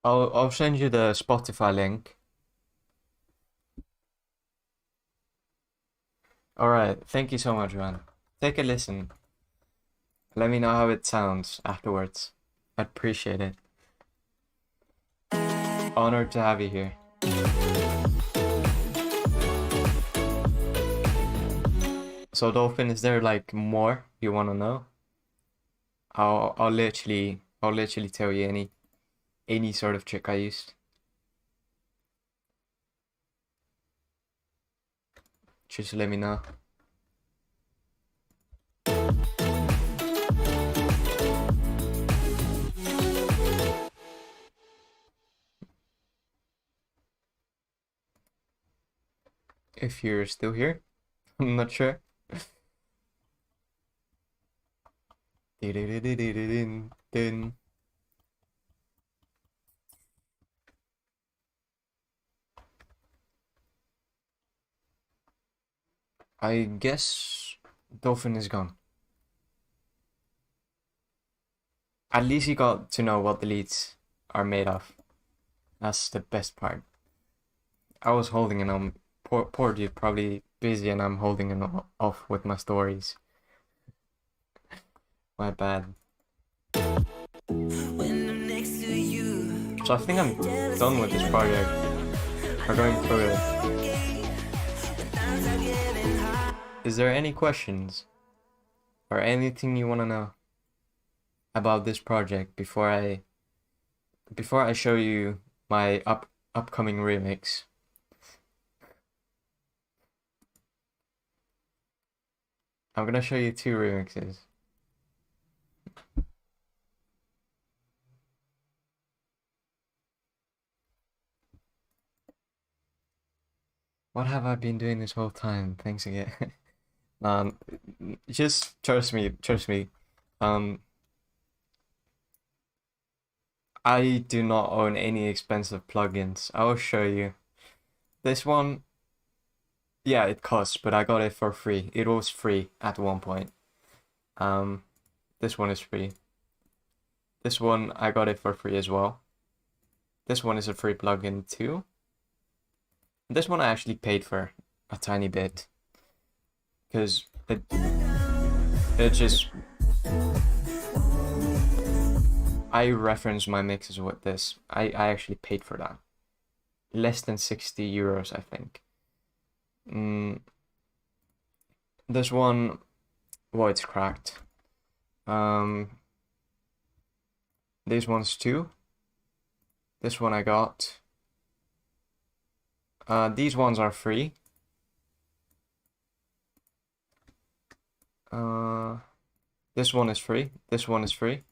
I'll send you the Spotify link. Alright, thank you so much, man. Take a listen. Let me know how it sounds afterwards. I'd appreciate it. Honored to have you here. So Dolphin, is there like more you wanna know? I'll literally tell you any sort of trick I used. Just let me know. if you're still here. I'm not sure. Dun. I guess Dolphin is gone. At least he got to know what the leads are made of. That's the best part. I was holding him on. Poor dude, probably busy, and I'm holding him off with my stories. My bad. When I'm next to you, So I think I'm done with this project. We're going through it. Is there any questions or anything you want to know about this project before I show you my upcoming remix? I'm gonna show you 2 remixes. What have I been doing this whole time? Thanks again. Just trust me. I do not own any expensive plugins. I will show you. This one, yeah, it costs, but I got it for free. It was free at one point. This one is free. This one, I got it for free as well. This one is a free plugin too. This one I actually paid for a tiny bit, because it just, I reference my mixes with this. I actually paid for that. Less than 60 euros, I think. This one, well, it's cracked. These ones too. This one I got. These ones are free. This one is free. This one is free.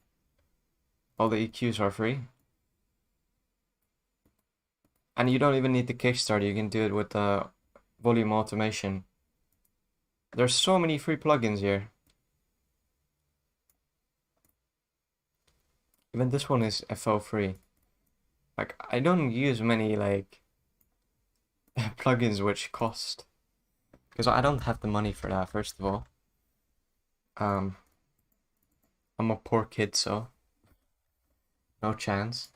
All the EQs are free. And you don't even need the Kickstarter. You can do it with volume automation. There's so many free plugins here. Even this one is FL free. Like, I don't use many like plugins which cost, because I don't have the money for that, first of all. I'm a poor kid, so no chance.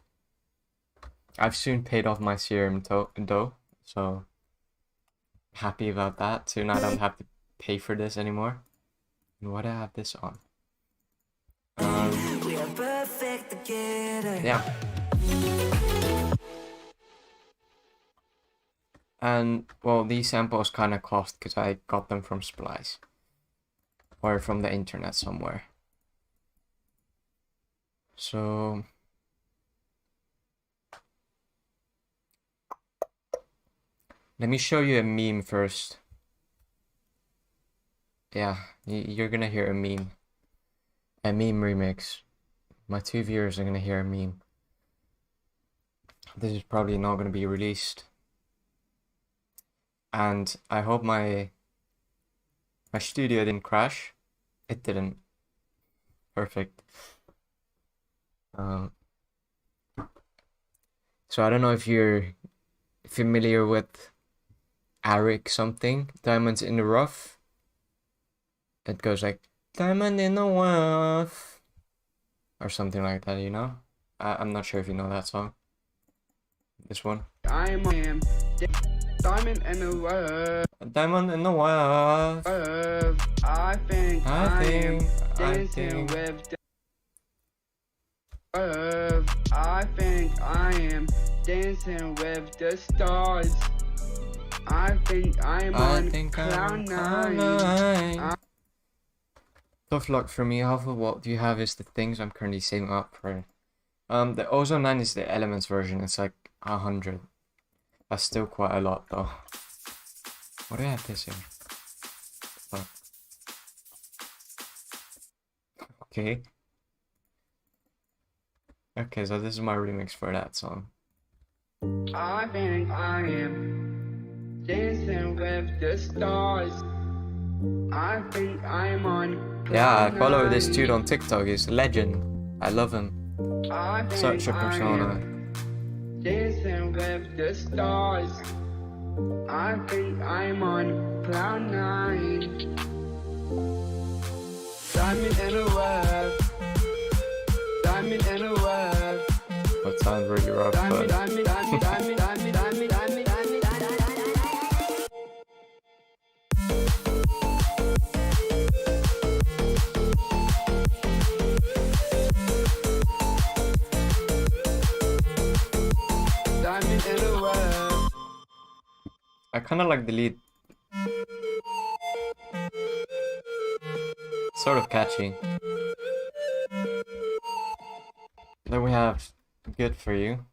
I've soon paid off my serum dough, so happy about that. Soon I don't have to pay for this anymore. And why do I have this on? we are perfect together. Yeah. And, well, these samples kind of cost because I got them from Splice. Or from the internet somewhere. So... let me show you a meme first. Yeah, you're gonna hear a meme. A meme remix. My 2 viewers are gonna hear a meme. This is probably not gonna be released. And I hope my studio didn't crash. It didn't. Perfect. So I don't know if you're familiar with Arik something, Diamonds in the Rough. It goes like, Diamond in the Rough, or something like that, you know? I'm not sure if you know that song. This one. I'm Diamond in the Rough. Diamond in the Rough. I think I am dancing think. with the I think I am dancing with the stars. I think I am on cloud nine. Tough luck for me. Half of what you have is the things I'm currently saving up for. The Ozone 9 is the Elements version. It's like 100. That's still quite a lot though. What do I have this here? Oh. Okay. Okay, so this is my remix for that song. I think I am dancing with the stars. I think I'm on Yeah, I cloud follow this nine. dude on TikTok. He's a legend. I love him. I think Such a I persona. am dancing with the stars. I think I'm on cloud nine. Diamond in a web. Diamond in a web. That sounds really rough, Diamond, but diamond, diamond, diamond, diamond, diamond, diamond, diamond, diamond. Diamond in a web. I kind of like the lead. Sort of catchy. Then we have Good For You.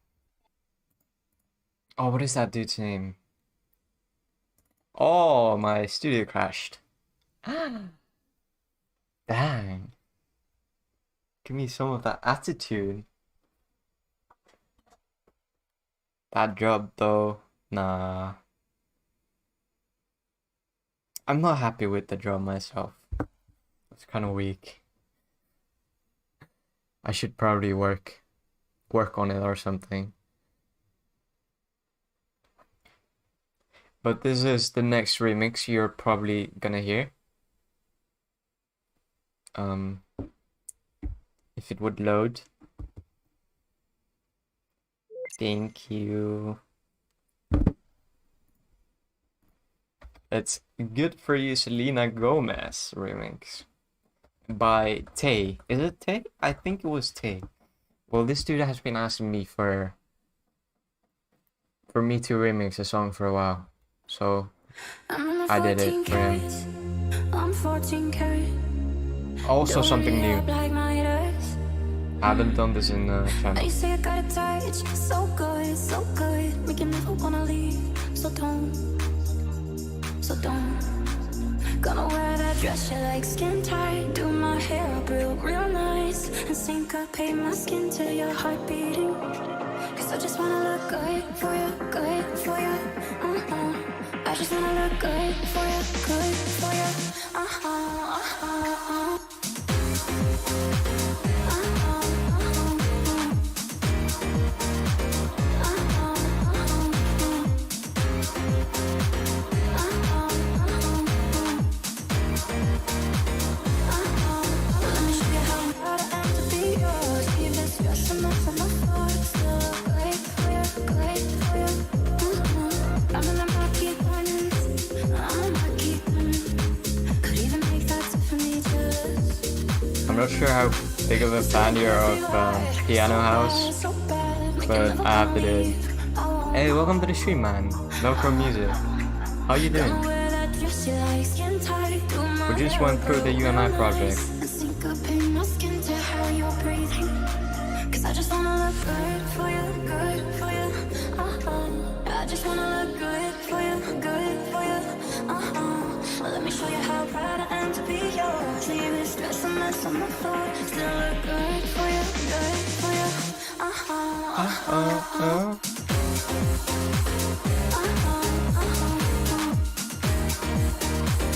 Oh, what is that dude's name? Oh, my studio crashed. Dang. Give me some of that attitude. That job though, nah. I'm not happy with the drum myself. It's kind of weak. I should probably work on it or something. But this is the next remix you're probably gonna hear. If it would load. Thank you. It's Good For You, Selena Gomez remix by Tay. Is it Tay? I think it was Tay. Well, this dude has been asking me for me to remix a song for a while, so I did it for him. Also something new. I haven't done this in the channel. You say I got a touch, so good, so good. Make you never wanna leave, so don't. Gonna wear that dress you like, skin tight. Do my hair up real nice. And syncopate my skin to your heart beating. Cause I just wanna look good for you, good for you. I just wanna look good for you, good for you. I'm not sure how big of a fan you are of Piano House, but I have to do it. Hey, welcome to the stream, man. Velcro Music. How you doing? We just went through the UNI project. Cause I just wanna look good for you, good for you. I just wanna look good for you, good for you. Well, let me show you how proud I am to be yours. Leave this dress a mess on the floor. Still look good for you, good for you.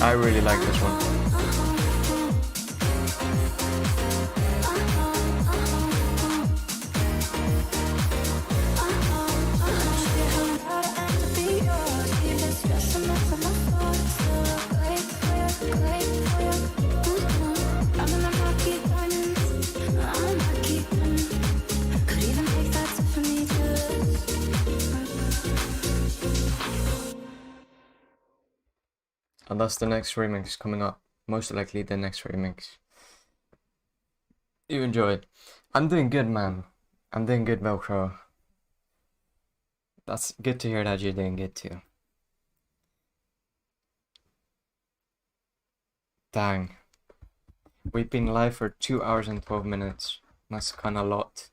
I really like this one. And that's the next remix coming up. Most likely the next remix. You enjoyed. I'm doing good, man. I'm doing good, Velcro. That's good to hear that you're doing good too. Dang. We've been live for 2 hours and 12 minutes. That's kinda a lot.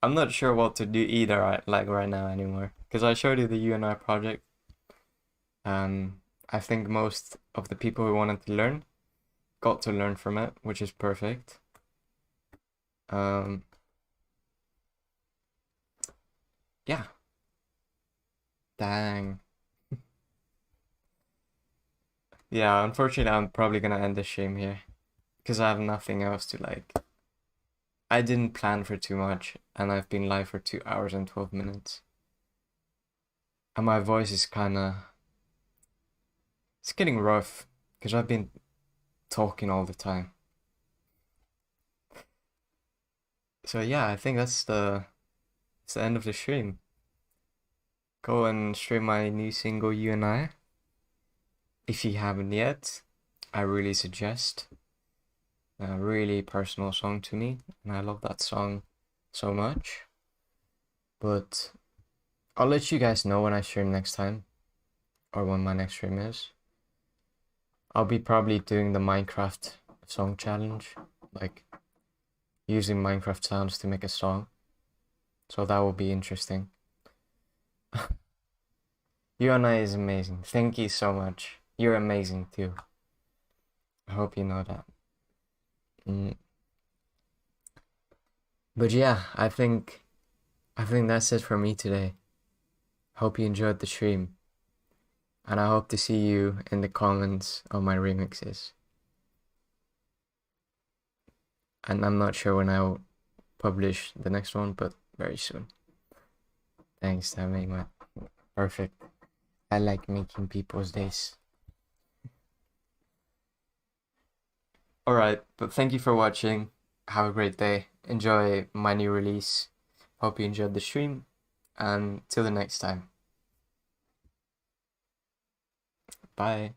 I'm not sure what to do either right now anymore. Because I showed you the UNI project. I think most of the people who wanted to learn got to learn from it, which is perfect. Yeah, Dang. Yeah, unfortunately, I'm probably gonna end the stream here because I have nothing else to like. I didn't plan for too much, and I've been live for 2 hours and 12 minutes. And my voice is it's getting rough because I've been talking all the time. So yeah, I think it's the end of the stream. Go and stream my new single, You and I. If you haven't yet, I really suggest. A really personal song to me, and I love that song so much. But I'll let you guys know when I stream next time, or when my next stream is. I'll be probably doing the Minecraft song challenge, like using Minecraft sounds to make a song. So that will be interesting. You and I is amazing. Thank you so much. You're amazing too. I hope you know that. But yeah, I think that's it for me today. Hope you enjoyed the stream. And I hope to see you in the comments of my remixes. And I'm not sure when I'll publish the next one, but very soon. Thanks, that made my perfect. I like making people's days. Alright, but thank you for watching. Have a great day. Enjoy my new release. Hope you enjoyed the stream. And till the next time. Bye.